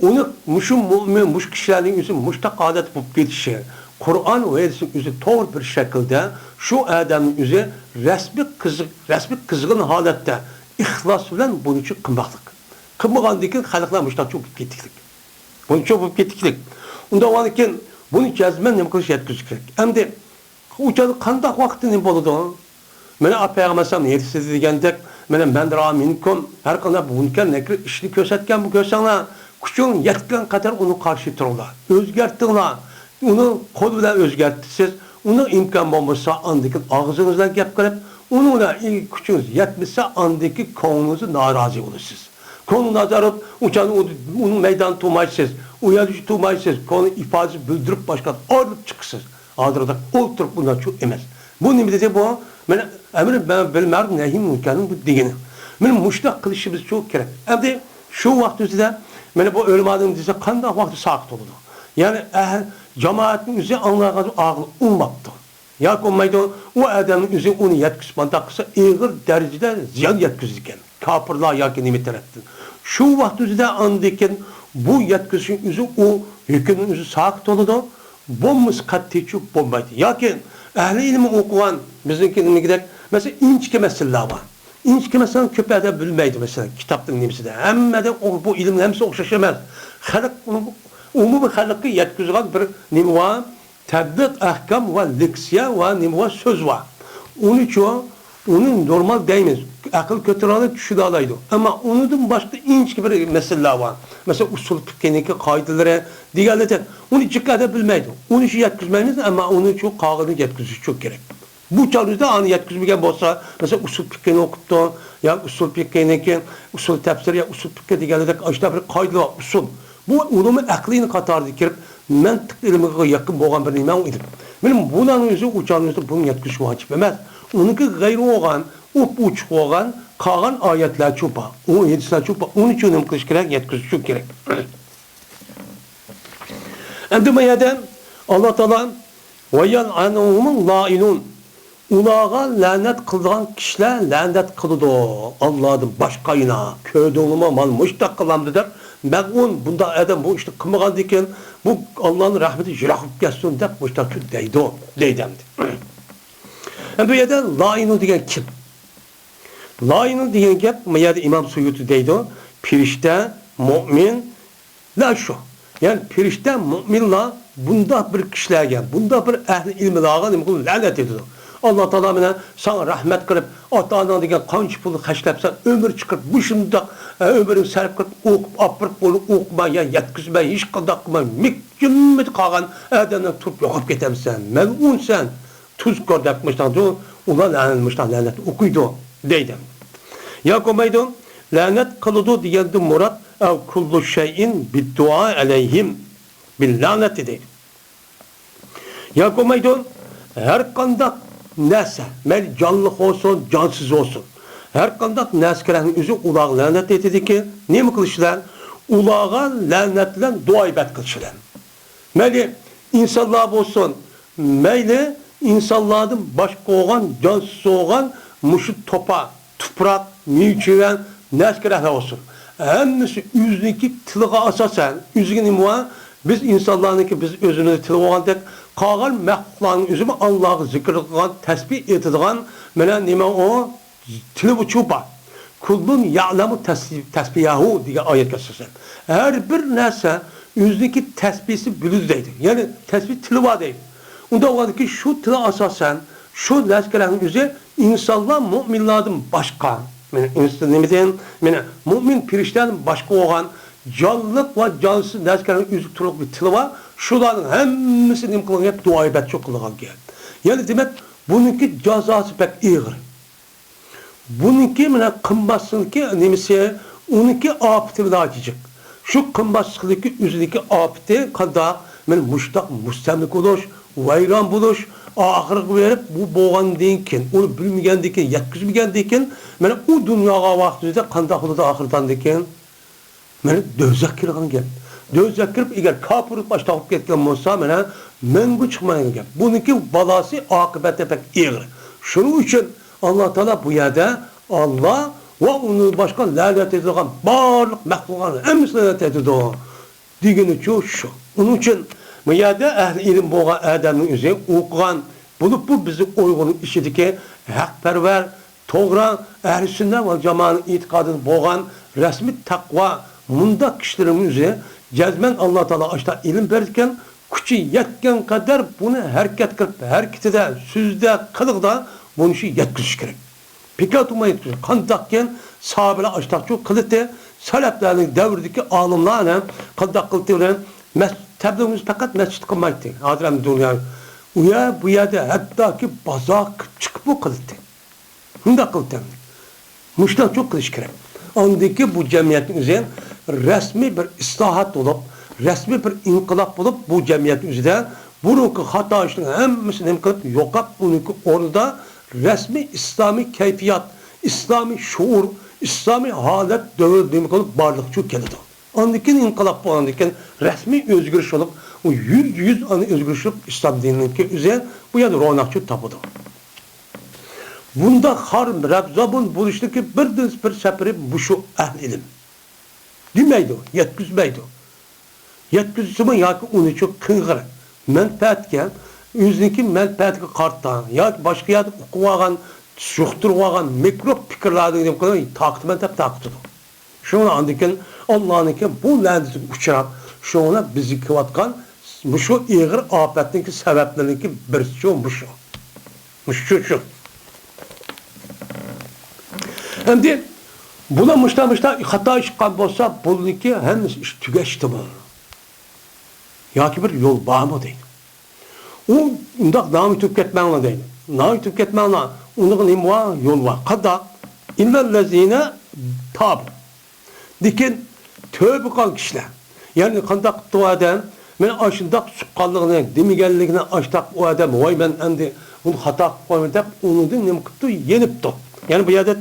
Onu muşum mümin muş kişilerin üzerine muştak adet bulup geçişi. Kur'an ve hadisin üzerine doğru bir şekilde şu adamın üzerine resmi kızgın halette ihlas bilen bunun için kımmaklık. Kımmakandaki halklar müştak çok gittiklik. Bunu çok gittiklik. Unda olarken bunu cazmen nima qilish yetkizish kerak. Endi uçadı qandaq vaqtda nima bo'ladi? Mana Peygamberim yetisiz degandek, mana mandira minkum har qanday munkar nakir ishni ko'rsatgan bu ko'rsanglar, kuching yetgan qadar uni qarshi turinglar. O'zgartinglar. Uni qo'l bilan o'zgartisiz, uni imkon bo'lmasa andikin og'zingizdan gap qilib, uni kuchingiz yetmasa andiki ko'nglingizni norozi bo'lasiz. Ko'nglingiz nazarib, uni maydon tutmaysiz, u yerda tutmaysiz, ko'ngli ifodasi bildirib boshqa olib chiqsiz. Hozirda o'ltirib bundan çok emas. Bu nima desa bu? Mana amr ben bilmadim nahim mumkin bu degani. Mana mushtaq qilishimiz çok kerak. Endi shu vaqt o'zida mana bu o'lmadim desa qanday vaqt saqit bo'ladi? Ya'ni jamoatning o'zi anlagan aql olmabdi. Yoki olmaydi, u odamning o'zi uni yetkazmanda qilsa og'ir darajada ziyon yetkazadi ekan. Kofirlar yoki nima tarafdan. Shu vaqt o'zida andikin bu yetkazishning o'zi u hukmning o'zi saqit bo'ladi. Bomuz qattiqçı bombaydı. Yoki ahli ilmi o'qigan bizniki nimagidek mesela inchki masalalar bor. Inchki masalani ko'p adam bilmaydi mesela kitobning nimasida. Hammada bu ilmning hamsi o'xshash emas. Xalq umumiy xalqqa yetkazgan bir nima bor? Tadbiq ahkam va leksiya va nima bor? So'z bor. Uning uchun uni normal deymiz. Aql ko'taradi, tushuna oladi. Ammo unidan boshqa inchki bir masalalar bor. Mesela usul fiqhniki qoidalari deganlar uni chiqada bilmaydi. Uni shu yetkazmaymiz, ammo uni shu qog'ini yetkazish çok kerak. Bu chalida ani yetkazmagan bo'lsa, mesela usul fiqhini o'qibdi, yo usul fiqhniki, usul tafsir yo usul fiqh deganlarda ashta bir qoidalar, usul. Bu ulumi aqlini qatoriga kirib, mantiq ilmiga yaqin bo'lgan bir nima edi. Men buning o'zi uchalmizda buni yetkazish vojib emas. Uniki g'ayri bo'lgan, uch bo'lgan qolgan oyatlar cho'pa. U hadislar cho'pa. Uning uchun nima qilish kerak? Yetkazish kerak. Endi bu yerda Alloh taolo vayal anumul lainun. Ularga la'nat qilgan kishilar la'nat qiladi. Allohdan boshqayina ko'rdingmi mal mushtaq qilamdi deb Məğun bunda adam bu işte qılmagan ekan, bu Allah'ın rahmeti yiraqib ketsin deb mushtaq deydi, deydimdi. Bu yerda lainu degan kim? Lainu degan gap bu yerda İmam Suyuti deydi, firishta, mu'min la shu. Yani firishta, mu'minlar bunda bir kishilarga, bunda bir ahli ilmlarga nima qilib la'nat etadi. Allah Taala bilan sana rahmet qilib, ota-ona degan qancha pulni xashlabsan, ömür chiqib, bu shundoq ömrni sarf qilib, o'qib, opirib bo'lib, o'qimay, yetkazmay, hech qanday qilmay, mikjimit qolgan odamdan turib yo'qib ketamsan. Mal'unsan, tuz ko'rdaqmishdan, ular la'nat o'qiydi, deydi. Ya qo'maydi, la'nat qiladi deganda murod kullu shay'in bid-du'a alayhim bil la'nati deydi. Ya qo'maydi, her qanday narsa, mel canlı olsun, cansız olsun. Her kandak neskerenin üzü ulağa lanet etdi ki, ne mi kılışlar? Ulağa lanetlen dua ibet kılışlar. Meli insanlar olsun, meyli insanlardan başka olan, cansız olan, muşut topa, tuprak, mülçüven, neskereler olsun. Hemmisi yüzdeki tılığa asasen, yüzgün var, biz insanlarınki biz özünü tılığa olandık, Qağan məxluqların üzümü Allah'ı zikr qılğan, təsbih etdiğən, mənə nima o tili uçuba. Kullun ya'lamu təsbihahu deyə ayət gətirsən. Hər bir nəsə üzdəki təsbihsi bilir deyir. Yəni təsbih tili var deyir. Onda olar ki şu tili asasən, şu nəsələrin üzü insanlar müminlərdən başqa. Mənə mümin pirişlərin başqa olan canlılık ve cansız nəsələrin üzü turluq bir tili var. Şuların hemmisi nima qilgan hep dua ibet çok qilgan gap. Yani demek bununki cezası pek ağır. Bununki mana qimmatsizki nimasi, uniki afati bilan acıcık. Şu qimmatsizligi üzündeki afati qanday men mushtaq mustamlik bo'lish, vayron bo'lish, oxirgi berib bu bo'lgandan keyin, uni bilmagandan keyin, yetkazmagandan keyin, mana u dunyoga vaqtida qanday qiladi oxirdan keyin? Mana do'zax kirgan gap. Do'zax kirib eğer kafirlik başta olib ketgan bo'lsa, mana mengu chiqmagan gap. Buniki balası oqibati pek ağır. Shuning uchun Alloh taolo bu yerda Allah va uni boshqa la'nat etadigan barliq maxluqlarni hammasini la'nat etadi. Degani shu. Uning uchun bu yerda ahli ilm bo'lgan odamning o'zi o'qigan, bu bizni Uyg'ur ishidagi haqparvar, to'g'ri ahli sunnat va jamoatning e'tiqodida bo'lgan rasmiy taqvo mundaq kishilarning o'zi Cezmen Allah Teala açta ilim verirken küçü yetken kadar bunu hareket kılıp, hareketide, sözde, kılıkta bunu şey yetkiliş gerek. Peki atılma yetkiliş. Kandakken sahabeler açtakçı kılıktı. Saleplerinin devirdeki alımlarla kandak kılıktı. Tabiimiz fakat mescid kılmaydı. Adem dünya. Uya bu yerde hatta ki bazak çıkıp bu kılıktı. Hunda kılıktı. Muştan çok kılıç gerek. Andaki bu cemiyetin üzerine resmi bir islahat olup, resmi bir inkılap olup bu cemiyetin üzerine bununki hata işinin hemmisini kılıp yokap bununki orada resmi İslami keyfiyat, İslami şuur, İslami halet dövüldüğümü kalıp varlıkçı kelidi. Andaki inkılap bu andaki resmi özgürlük olup, o yüz anı özgürlük İslam dinindeki üzerine bu yerde ronakçı tapudu. Bunda harm, Rabzab'ın buluştaki bir seperi bu şu ehl ilim. Demeydi o, yetkizmeydi o. Yetkizimi ya ki onu çok kıngır, menfaatken, yüzündeki menfaatki karttan, ya ki başka yerde okuvagan, şuhturvagan, mikrop fikirlerden dedim kadar taktimen hep taktıdı. Şuna andiken Allah'ınki bu lendisi uçurak, şuna bizi kıvatkan, bu şu iğir afetteki sebeplerinki birisi bu şu. Bu şu. Hem de buna müşta hata çıkan olsa bununki hem iş tügeçti bu. Ya ki bir yol bağ mı değil. O undak namı tüketmenle değil. Namı tüketmenle onun imva yol var. Kada illellezine tab. Dikin tövbe kal kişiler. Yani kandak o adam men aşındak sukkallığına demigelliğine açtak o adam vay ben endi bunu hata koymadı dep onu din nemkıtı yenipti. Yani bu yerde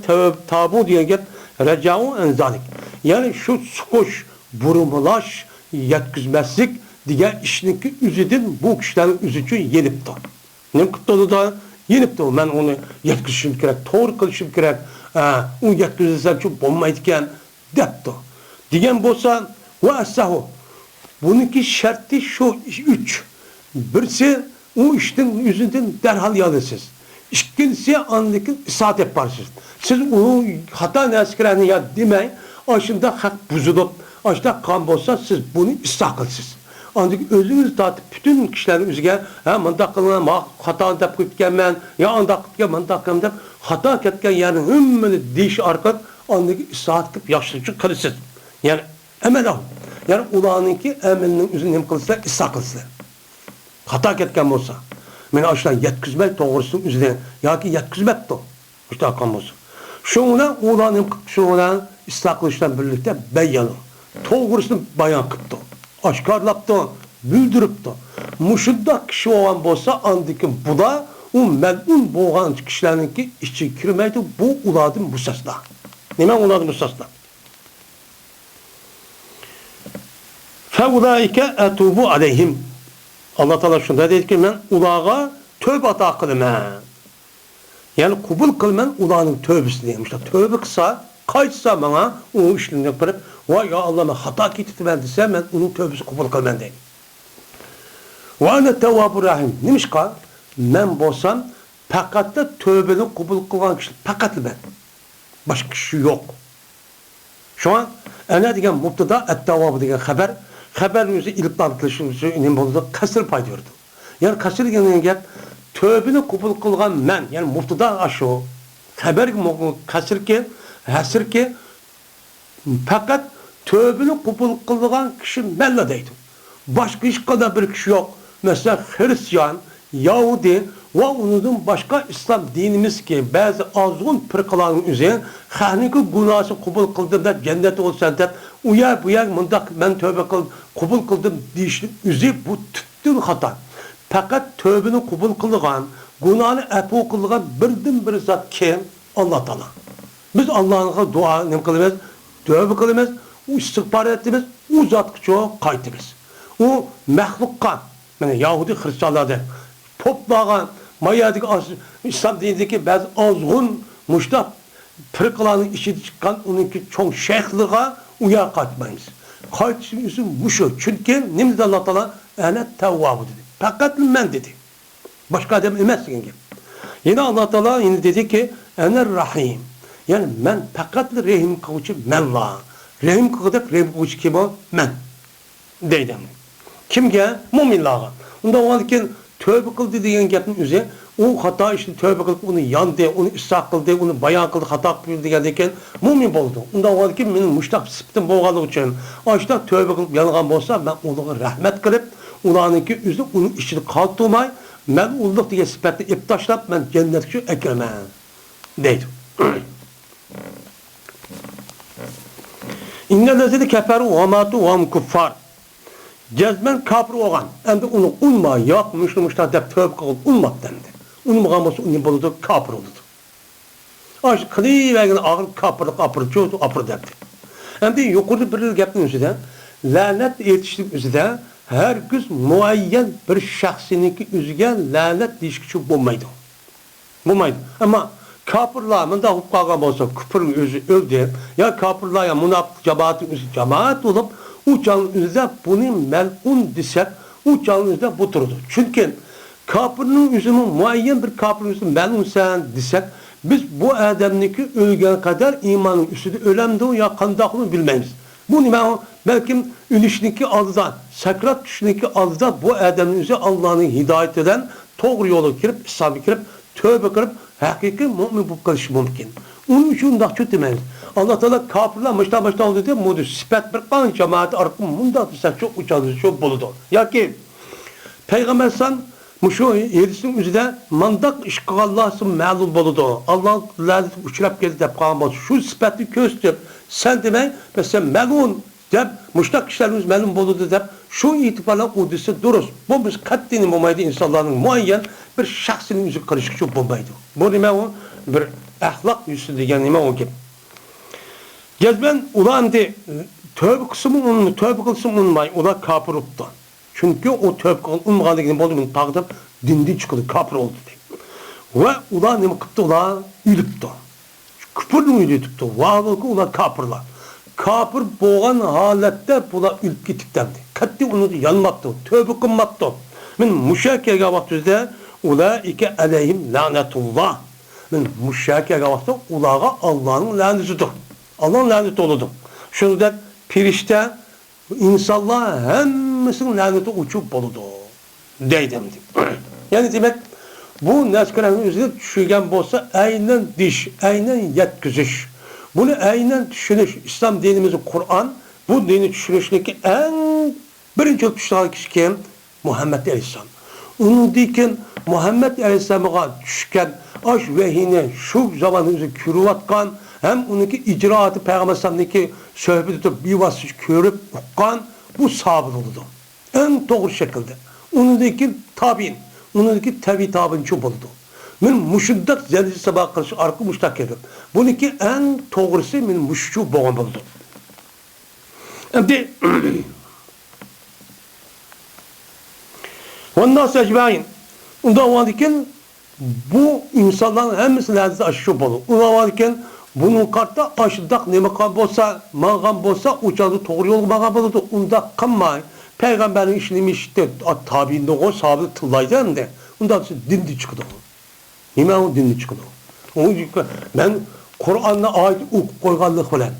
tabu diye get recau enzalik. Yani şu sukuş, burumulaş, yetkizmezlik diğer işinki üzüdün bu kişilerin üzücü yenipti. Nemkıtı onu da yenipti. Ben onu yetkizişim gerek, doğru kılışım gerek. O yetkizilsem çok olmaydıken depti. Diyen bolsa ve asahu. Bununki şartı şu üç. Birisi o işin yüzünden derhal yalısız. İkincisi andaki isaat yaparsınız. Siz o hata neskilerini ya demeyin. Aşında hak buzulup, aşında kan bolsa siz bunu ıslah kılsınız. Ancak özünüz dağıtıp bütün kişilerin üzerine mandak kılınan hata da kutken ya andak kutken mandak kılın hata ketken yani hümmünü değiş arka andaki isaat kıp yaşlıcı kılsınız. Yani emel al. Yani ulanınki emelinin üzerine kılsınlar, ıslah kılsınlar. Hata ketken olsa. Meni aşıdan yetkizmek doğrusunun üzerine. Ya ki yetkizmek de o. İşte akam olsa. Şuna ulanın şuna ıslah kılıştan birlikte beyanı. Doğrusunu bayan kıptı. Aşkarlaptı. Büldürüptü. Muşudda kişi olan olsa andikin bu da o melun boğan kişilerinki işçi kirmeydi bu uladın musasla. Nemen uladın musasla. فَاُولَٰئِكَ اَتُوبُ عَلَيْهِمْ Allah Teala şunda dedi ki ben ulağa tövbe ata kılmam. Yani kubul kılmam ulağın tövbesi demişler. Tövbe kısa, kaçsa bana o işini yapıp vay ya Allah ben hata getirdim ben desem ben onun tövbesi kubul kılmam deyim. Ve ane tevvabur rahim. Neymiş ka? Ben bolsam fakat da tövbeni kubul kılan kişi fakat ben. Başka kişi yok. Şu an ene diyen mubtada et-tevvabı diyen haber haberimizi ilip tartışımızı önemli oldu. Kasır paydıyordu. Yani kasır denen gap tövbeni kubul kılgan men yani mubtada aşağı haber kasır ki hasır ki fakat tövbeni kubul kılgan kişi menle deydi. Başka hiç kadar bir kişi yok. Mesela Hristiyan, Yahudi ve onun başka İslam dinimiz ki bazı azgın fırkaların üzerine hahniki günahı kubul kıldım da cennet olsan da uyar buyar mundak ben tövbe kıldım kubul kıldım deyişin üzeri bu tüttün hata. Fakat tövbeni kubul kılgan, günahını epu kılgan birden bir zat kim? Allah Teala. Biz Allah'ın dua ne kılmaz? Tövbe kılmaz, istiğfar etmez, o zat çok kaytımız. O mehlukkan, yani Yahudi Hristiyanlarda toplagan, mayadik İslam dinindeki bazı azgın müştak fırkaların içi çıkan onunki çok şeyhliğe uyar kaçmayız. Kaçmışsın bu şu. Çünkü nemizde Allah Teala ene tevvabı dedi. Fakat men dedi. Başka adam emezsin gibi. Yine Allah Teala yine dedi ki ene rahim. Yani men fakat rahim kavuşu men la. Rahim kavuşu rahim kavuşu kim o? Men. deydi. Kimge? Mu'minlarga. Unda oğanken tövbe kıldı degan gapning o'zi, u xato ishni tövbe qilib uni yondi, uni isrof qildi, uni bayon qildi, xato qildi degan ekan, mu'min bo'ldi. Unda oğanken mening mushtaq sifatim bo'lganligi uchun, ashta tövbe qilib yongan bo'lsa, men ularga rahmat qilib, ularningki o'zi uni ichida qoltirmay, men ulug' degan sifatni ib tashlab, men jannatga akiraman deydi. İnnellezine keferu ve matu ve hum kuffar. Cezmen kafir olgan. Endi onu unma, yok müşrimuşlar dep tövbe kılıp unmat dendi. Unmagan bolsa unin boludu, kafir oludu. Aş kılıvergen ağır kafir çoğu apır dendi. Endi yukarıda bir gapning o'zida lanet etishlik o'zida her gün muayyen bir şahsiniki o'ziga lanet deyishkichi bo'lmaydi. Bo'lmaydi. Ama kafirlar mında hukuk qalgan bolsa, küfrün özü öldü. Ya kafirlar ya münafık cemaatin özü cemaat olup o canın özüde bunu melun desek o canın özüde bu turdu. Çünkü kafirinin özünü muayyen bir kafirin özünü melun sen desek biz bu adamniki ölgen kadar imanın üstüde ölemdi ya kandakını bilmeyiz. Bu nime belki ülüşniki aldıdan, sakrat düşniki aldıdan bu adamın özü Allah'ın hidayet eden doğru yolu kirip, İslam'a kirip, tövbe kırıp hakiki mümin bu kılışı mümkün. Onun için daha çok demeyiz. Allah Teala kafirler başta oldu diye modu sifat bir kan cemaati arkamı bunda desek çok uçalı çok boludu. Ya ki Peygamber san muşu yedisinin üzerinde mandak işgallasın mağlul boludu. Allah lanet uçurap geldi de kalmadı. Şu sifatı köstür. Sen demeyin mesela melun dep muştak kişilerimiz melun boludu dep şu itibarla udisi duruz. Bu biz kattini bulmaydı insanların muayyen bir şahsinin yüzü karışıkçı bulmaydı. Bu nime o bir ahlak yüzü diyen nime o gibi. Gezben ulan de tövbe kısmı tövbe kılsın unmay ula kafir oldu. Çünkü o tövbe kılmadığı gibi oldu bunu takdim dindi çıkıldı kafir oldu diye. Ve ulan nime kıptı ula ülüptü. Küpürün ülüptü. Vahlıkı ula kafirler. Kafir boğan halette bula ülüp gitiptendi. Katti onu yanmaktı. Tövbe kılmaktı. Men müşakirge vaktizde ulaike aleyhim lanetullah. Men müşakirge vaktizde ulağa Allah'ın lanetidir. Allah'ın laneti oludur. Şunu da pirişte insanlar hemmisinin laneti uçup boludu. Deydim. Yani demek bu neskelerin üzerine düşürgen bolsa aynen diş, aynen yetkizиш. Bunu aynen düşünüş. İslam dinimizi Kur'an bu dini düşünüşteki en birinci düşüren kişi kim? Muhammed Aleyhisselam. Onun diken Muhammed Aleyhisselam'a düşken aş vehine şu zamanımızı kürüvatkan hem onunki icraatı Peygamber Aleyhisselam'daki söhbeti bir vasıç körüp okukan bu sabır oldu. En doğru şekilde. Onundaki tabi'in, onundaki tabi'in çok oldu. Men müşiddet zelisi sabah karşı arka müştak edip. Bununki en doğrusu men müşcu boğan oldu. Şimdi ondan secbayin. Ondan varken bu insanların hemisi lezzeti aşık olur. Ondan varken bunun kartta aşıdak ne makam bolsa, mağam bolsa uçadı doğru yol mağam oldu. Onda kanmay. Peygamberin işini işte tabiinde o sahabı tıllaydan de. Ondan dindi çıktı. Nime o dindi çıktı. Onun için ben Kur'an'da ayet okuyup koyganlık bilen.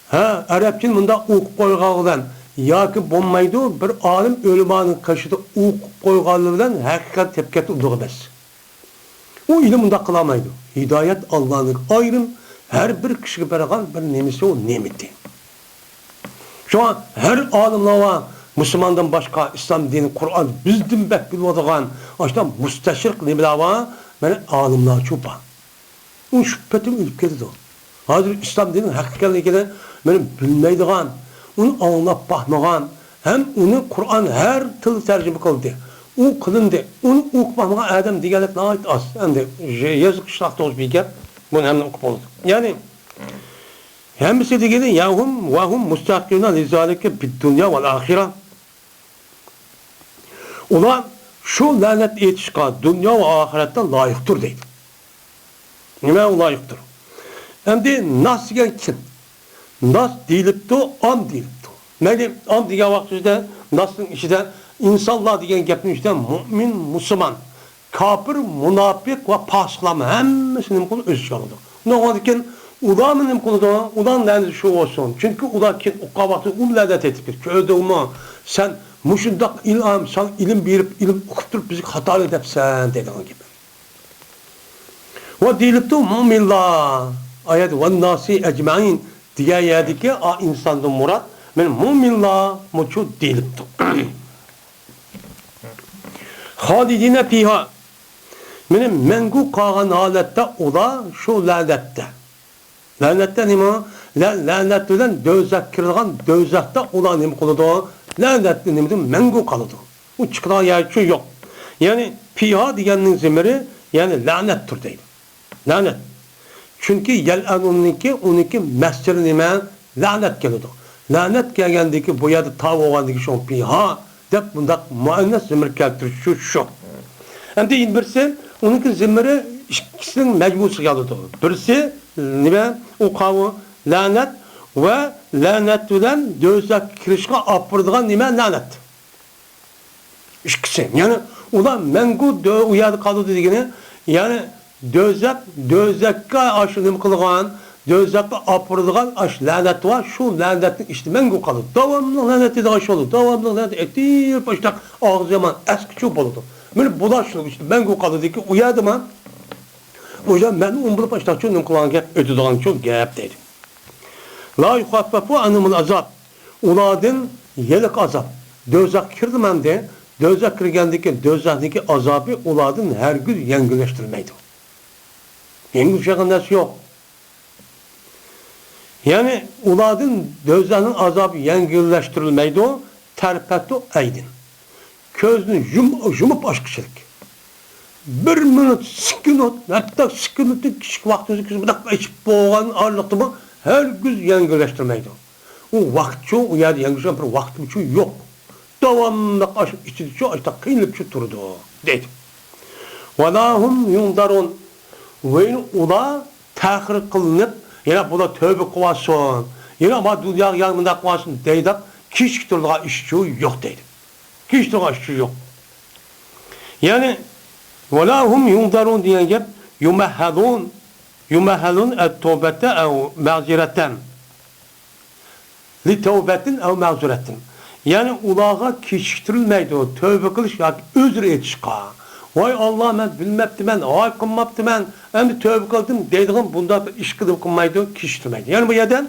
Ha, Arapçın bunda okuyup koyganlıktan yakı bulmaydı bir alim ölümanın kaşıda okuyup koyganlığı bilen hakikat tepketi olduğu emas. O ilim bunda kılamaydı. Hidayet Allah'ın ayrım her bir kişiye beraber bir nemesi o nimeti. Şu an her alimler var. Müslümandan başka İslam dini, Kur'an bizden bek bilmediğin işte müsteşrik nimeler var. Bana alimler çok var. O şüphetim ülüp geldi o. Hazır İslam dininin hakikatini benim bilmeydiğin, onu anlap bakmayan, hem onu Kur'an her türlü tercüme kıldı. O kılındı. Onu okup bakmayan adam diğerler ne ait az. Yani yazık şartı olsun bir gel. Bunu hemen okup oldu. Yani hemisi de geldi. Yahum vahum mustakiruna lizalike bid dünya vel ahire. Ulan şu lanet yetişkan dünya ve ahiretten layıktır deydi. Nime o layıktır? Hem de nas diyen kim? Nas deyilipti, am deyilipti. Yani am diyen vaktinde nas'ın içinde insanlar diyen gapın içinde mümin, Müslüman, kafir, münafık ve pasıklama hemmisinin kulu öz yoludur. Ne oldu ki ular mı nim kılıdı? Ulan nerede şu olsun? Çünkü ular ki o kavatı lezzet etip köyde olma. Sen muşundak ilham, sen ilim verip, ilim okutup bizi hata edepsen dediğin gibi. Ve deyilip de mumillah ayet ve nasi ecmain diye yedi ki a insandan murat men mumillah muçu deyilip de. Halidine fiha benim mengu kalan halette ola şu lanette. Lanette nima? Lanet bilen dözek kırılgan dözekte ola nima kılıdı? Lanette nima mengu kalıdı. Bu çıkılan yer şu yok. Yani fiha diyenin zemiri yani lanettir deydi. Lanet. Çünkü yel'anunninki onunki mesciri nima? Lanet geliyordu. Lanet gelgendeki bu yerde tav olgandaki şu fiha dep bundak muannes zemir keltiriş şu. Hem de birisi onunki zemiri ikisinin mecbusu geliyordu. Birisi nima? O kavı lanet ve lanet bilen dözek kirişke apırdıgan nima? Lanet. İkisi. Yani ulan mengu uyarı kaldı dediğini yani dözekka aşını kılgan, dözekka apırdıgan aş lanet var. Şu lanetin işte mengu kaldı. Devamlı laneti de aş oldu. Devamlı lanet etir baştak ağız zaman eski çok oldu. Böyle bulaşlı işte mengu kaldı dedi ki uyardı mı? O yüzden ben umru baştak çok kılgan gep ödüdüğün çok gep dedim. La yuhaffefu anımın azab. Uladın yelik azap. Dözek kirdim hem de dözek kirgendeki dözekteki azabı uladın her gün yengilleştirmeydi. Yengilleştiren nesi yok. Yani uladın dözekinin azabı yengilleştirilmeydi o terpettu eydin. Közünü yumup aşkışılık. Bir minut, sıkınot, hatta sıkınotu küçük vaktinizi küçük bir dakika içip boğan ağırlıktı mı her gün yengilleştirmeydi. O vakti o yerde yengilleştiren bir vakti için yok. Devamlı aşıp içi şu işte kıyılıp şu turdu dedi. Velahum yundarun ve ula tahir kılınıp yine bu da tövbe kuvasın yine ama dünya yanında kuvasın deyip hiç türlü işçi yok dedi. Hiç türlü işçi yok. Yani velahum yundarun diyen gibi yumehhalun et-tövbete ev mağziretten li tövbetin ev mağziretten. Yani ulağa keçiştirilmeydi o tövbe kılış ya özür etişka. Vay Allah ben bilmepti ben, ay kılmaptı ben, hem tövbe kıldım dediğim bunda iş kılıp kılmaydı, keçiştirmeydi. Yani bu yerden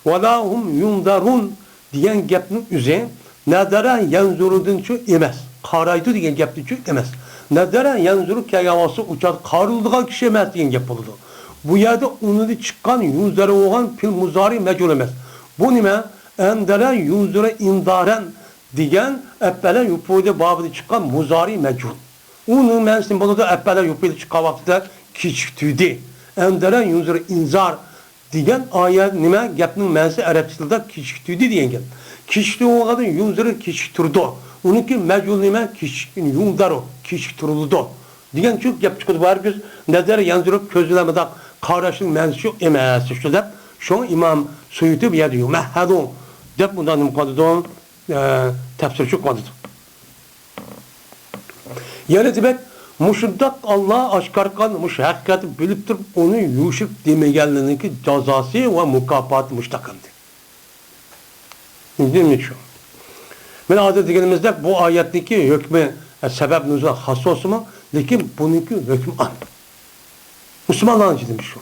velahum yundarun diyen gepnin üzerine nedara yanzurudun şu emez. Karaydı diyen gepnin şu emez. Nedara yanzuru kayavası uçar karıldıgan kişi emez diyen gep oldu. Bu yerde onu çıkan yunzarı olan fil muzari mecul emez. Bu nime? Endere yunzura indaren diyen eppele yupuydu babını çıkan muzari mecul. Onun mensin bunu da eppele yupuydu çıkan vakitte kiçtüydü. Endere yunzura inzar diyen ayet nime gepnin mensi Arapçada kiçtüydü diyen gep. Kiçtü o kadar yunzura kiçtürdü. Onunki mecul nime yundaru kiçtürüldü. Diyen çok gep çıkıdı var biz nezer yanzırıp közlemeden kardeşin mensi emesi şu da şu İmam Suyuti bir diyor mehhadun dep bundan mukaddes tefsirçi kadıdır. Yani demek muşuddak Allah aşkarkan muş hakikati bilip durup onu yuşup demeyenliğinin ki cezası ve mukafat müştakındır. Değil mi şu? Ben adet diyelimizde bu ayetteki hükmü sebep nüzul has olsun mu? Lakin bununki hükmü an. Müslümanların için şu.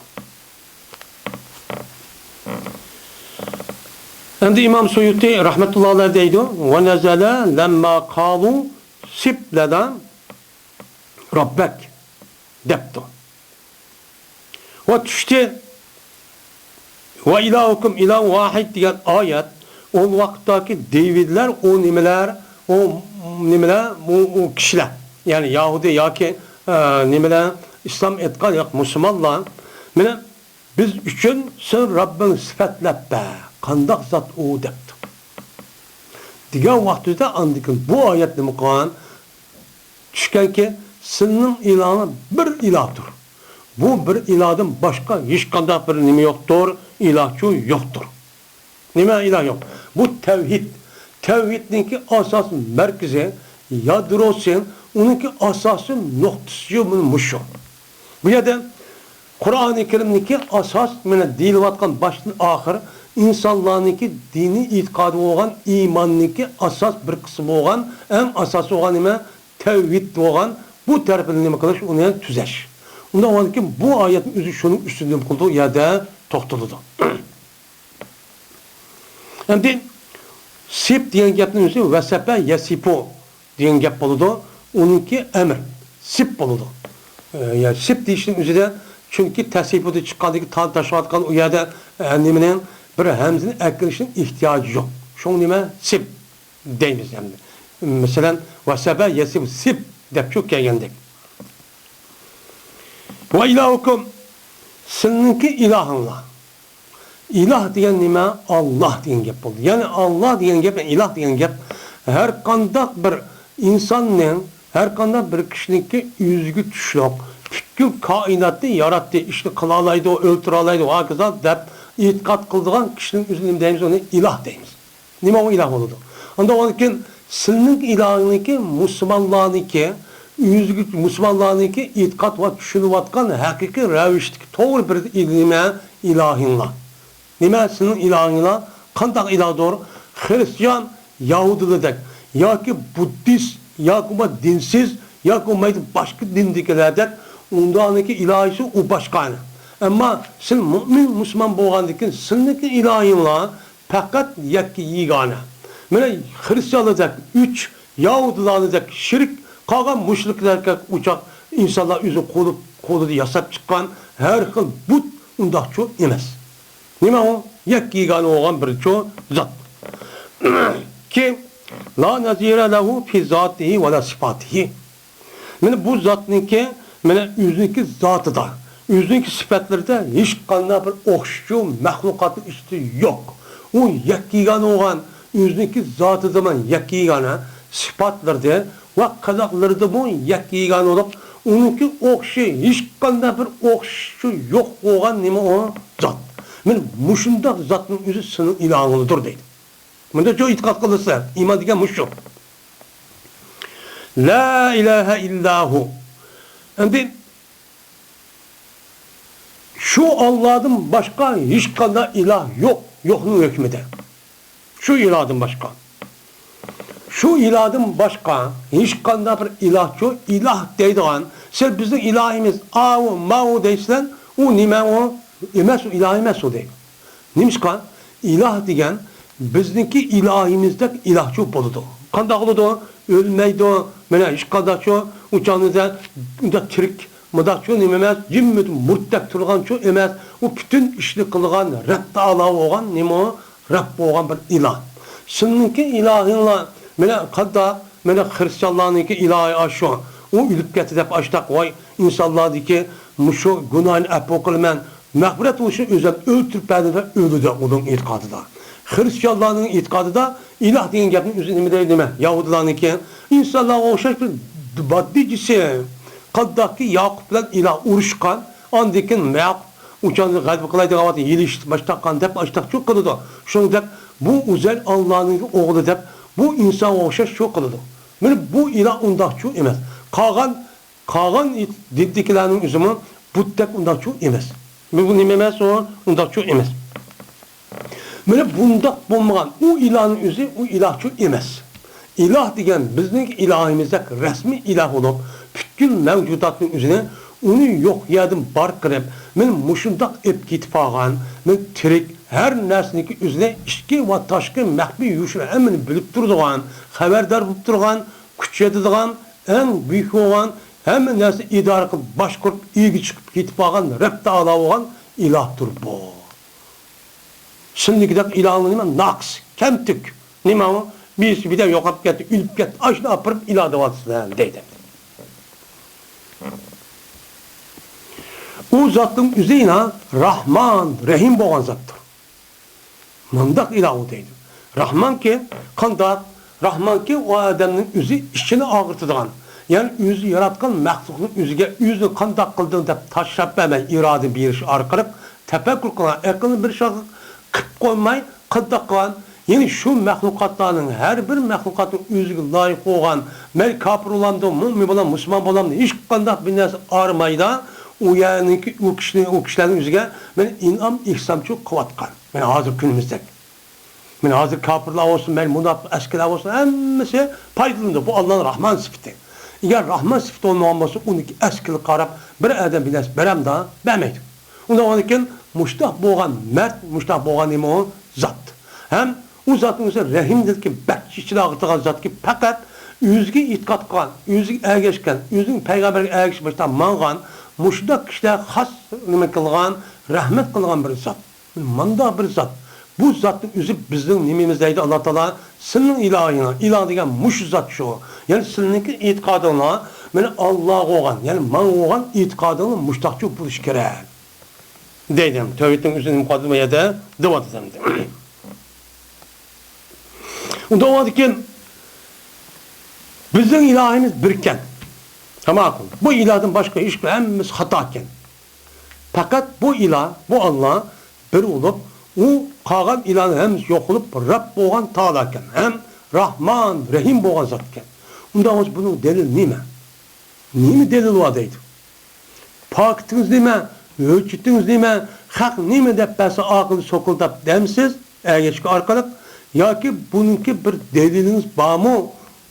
Hem de İmam Suyuti rahmetullahi aleyh deydi ve nezele lemma kalu sibleden Rabbek depti. Ve düştü ve ilahukum ilah vahid diyen ayet o vakittaki devirler o nimeler o kişiler yani Yahudi ya ki nimeler İslam etkan yak Müslümanlar biz üçün sen Rabbin sıfatlep be kandak zat o depti. Diğer vakitte andıkın bu ayetle mukaan düşken ki senin ilahın bir ilahdır. Bu bir ilahdan başka hiç kandak bir nime yoktur, ilahçı yoktur. Nime ilah yok. Bu tevhid. Tevhidinki asas merkezi, yadrosu, onunki asası noktası bulunmuş. Bu yerden Kur'an-ı Kerim'deki asas mene deyilayotgan baştan ahir insonlarniki dini itiqodi bo'lgan iymonning asas bir qismi bo'lgan eng asosiy bo'lgan nima tavhid bo'lgan bu tarafini nima qilish uni tuzash. Unda oldiki bu oyatning o'zi shuning ustida qildi yerda to'xtaldi. Endi sip degan gapning o'zi vasafa yasipo degan gap bo'ladi. Uningki amr sip bo'ladi. Yani sip deyishning o'zida chunki tasifida chiqqandagi tashlayotgan u yerda nimaning bir hamzini akilishning ehtiyoji yo'q. Shuning nima sip deymiz endi. Masalan, vasafa yasip sip deb çok kelgandek. Va ilahukum sizningki ilohinglar. İlah degan nima? Allah degan gap bo'ldi. Ya'ni Allah degan gap, ilah degan gap har qanday bir insonning, har qanday bir kishiniki o'ziga tushliq, butkul koinotni yaratdi, ishni qila oladi, o'ltira oladi, va hokazo deb e'tiqod qiladigan kishining o'zini deymiz, uni iloh deymiz. Nima u iloh bo'ladi? Unda lekin sizning ilohingiz musulmonlarniki, o'ziga musulmonlarniki e'tiqod va tushunayotgan haqiqiy ravishda to'g'ri bir nima ilohinglar. Nima sizning ilohinglar? Qanday ilohdir? Xristian, Yahudilardek yoki buddist yoki dinsiz yoki boshqa dindagilardek undaniki ilohisi u boshqani. Ammo siz mu'min musulmon bo'lgandan keyin sizniki ilohinglar faqat yakka yegona. Mana xristianlardek 3, Yahudilardek shirk, qolgan mushriklarga uchoq insonlar o'zi qo'lida yasab chiqqan har xil but undaqcho emas. Nima u? Yakka yegona bo'lgan bir zot. Ki la nazira lahu fi zatihi va la sifatihi. Mana bu zotniki mana o'ziniki zotida, o'ziniki sifatlarida hech qanday bir o'xshuv mahluqot ichida yo'q. U yakka yegona bo'lgan o'ziniki zotida men yakka yegona sifatlarda va qadaqlarda bu yakka yegona bo'lib, uniki o'xshi hech qanday bir o'xshuv yo'q bo'lgan nima u zot. Men mushundaq zotning o'zi sening ilohingdir deydi. Bunda çok itiqad qilsa, iman degan mushuk. La ilahe illahu. Endi şu Allah'dan başka hiç qanday ilah yo'q, yo'qning hukmida. Şu ilahdan başka. Şu ilahdan başka hiç qanday bir ilah yo'q, ilah deydigan, siz bizning ilahimiz avu, mavu deysan, u nima o? Emas, u ilah emas o deydi. Nimishqa? İlah degan bizniki ilahimizde ilahçı bo'ladi. Qanday bo'ladi? O'lmaydi. Mana hech qanday uçanida unda tirik, mudaqcho nima emas, jimmit murtaq turgancho emas, u butun ishni qilgan Rabb Taolo bo'lgan nima? Rabb bo'lgan bir iloh. Sizniki ilahinglar mana qanday mana xristianlarniki ilohi ashu. U o'lib ketdi deb ashtaq voy insonlardagi mushu gunohni afo qilman. Mağfiret oluşu özüm öldürüp bədədə ölüdü onun etiqadıda. Hristiyanların etiqadıda ilah deyin gapning o'zi nima deydi nima? Yahudilarniki insonlar o'xshash bir baddicisi qaddaki Yaqub bilan ilah urushgan, ondan Yaqub uçanı g'alaba qiladigan vaqt yelishdi, boshlaqqan deb ashtaq shu qildi. Shuningdek bu o'zal Allohning o'g'li deb bu inson o'xshash shu qildi. Mana bu ilah undaqchu emas. Qolgan dindikilarning o'zimi buddek undaqchu emas. Bu nima emas o? Undaqchu emas. Mana bundaq bo'lmagan u ilahning o'zi u ilahchu emas. Ilah degan bizning ilohimizda rasmiy ilah bo'lib, butkul mavjudotning o'zini uni yo'q yerdan bar qilib, men mushundaq ep ketib qolgan, men tirik har narsaniki o'zini ichki va tashqi maxfiy yushlar hammani bilib turadigan, xabardor bo'lib turgan, kuch yetadigan, eng buyuk bo'lgan hamma narsa idora qilib bosh qurib ega chiqib ketib qolgan Rabb Taolo bo'lgan ilohdir bu. Shundagidek ilohning nima naqs, kamtik. Nima u? Biz bir de yo'qolib ketdi, o'lib ketdi, ashna opirib iloh deyapsizlar deydi. U zotning o'zina Rahman, Rahim bo'lgan zotdir. Mundaq iloh deydi. Rahmanki qanday? Rahmanki o odamning o'zi ishini og'irtadigan. Yani o'zi yaratgan mahluqning o'ziga o'zini qanday qilding deb tashlab bermay iroda berish orqali tafakkur qilgan, aqlni bir shoq qilib qo'ymay qanday qilgan. Yani şu mahlukatlarning her bir mahlukatning o'ziga loyiq bo'lgan, men kofir bo'lamdim, mu'min bo'lam, musulmon bo'lamdim, hech qanday bir narsa armayda u yerninki u kişilerin yüzüge ben inam ihsamçı kıvatkan. Ben hazır günümüzdeki. Ben hazır kafirler olsun, ben münafık eskiler olsun, hemmisi faydalıdır. Bu Allah'ın Rahman sıfatı. Eğer Rahman sıfatı olmaması, onunki eskili qarab, bir adam biles, berem daha, bermeydi. Ondan için muştah boğan mert, muştah boğan neymi o? Zat. Hem o zatın ise rahimdir ki, bekçi içine ağırtıgan zat ki, fakat yüzge itikat kılan, yüzge ergeçken, yüzge peygamberge ergeç başta mangan, muştah kişiler has nime kılgan, rahmet kılgan bir zat. Manda bir zat. Bu zatın üzü bizden nimimizdeydi Allah Teala senin ilahına, ilah degen muş zat şu. Yani seninki itikadına, yani Allah olan, yani man olan itikadına muştakçı buluş gerek. Deydim, tevhidin üzerine mukaddimeye de devat edelim. Onda o adıken bizden ilahimiz birken, ama bu ilahdan başka hiçbir hemimiz hataken. Fakat bu ilah, bu Allah bir olup, o qalan ilahı hem yok olup Rab boğan Ta'alaken, hem Rahman, Rahim boğan zatken. Onda bunun delil nime? Nime delil var deydi? Pakıtınız nime? Ölçütünüz nime? Hak nime de besi akıllı sokuldap demsiz, ergeçki arkalık, ya ki bununki bir deliliniz bağ mı?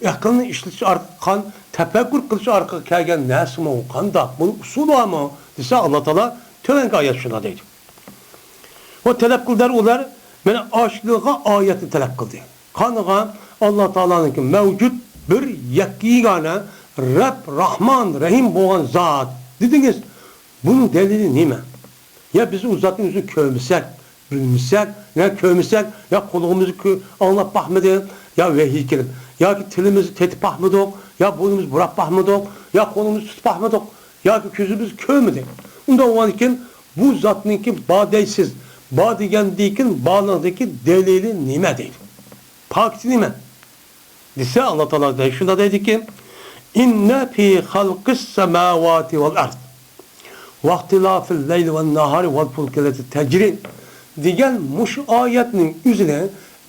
Akılını işletici arkan, tefekkür kılıcı arka kelgen nesi mi o kanda? Bunun usulü var mı? Dese Allah Teala törenki ayet şuna deydi. O talep kıldılar olar, bana aşklığa ayeti talep kıldı. Kanıga Allah Teala'nınki mevcut bir yekigane Rab, Rahman, Rahim boğan zat. Dediniz, bunun delili neyme? Ya bizi uzatın yüzünü kövmüşsek, bilmişsek, ya kövmüşsek, ya kulağımızı anlap bakmadı, ya vehiy gelin. Ya ki tilimizi tetip bakmadık, ya burnumuzu bırak bakmadık, ya kolumuzu tutup bakmadık, ya ki gözümüzü kövmedik. Ondan o iken bu zatınki badeysiz, bağ degen deyin, bağlardaki delili nime değil. Pakti nime? Dese Allah Teala da şunda dedi ki inne fi halqis semavati vel ard ve ihtilafil leyli ven nahari vel fulkeleti tecri degen muş ayetinin üzerine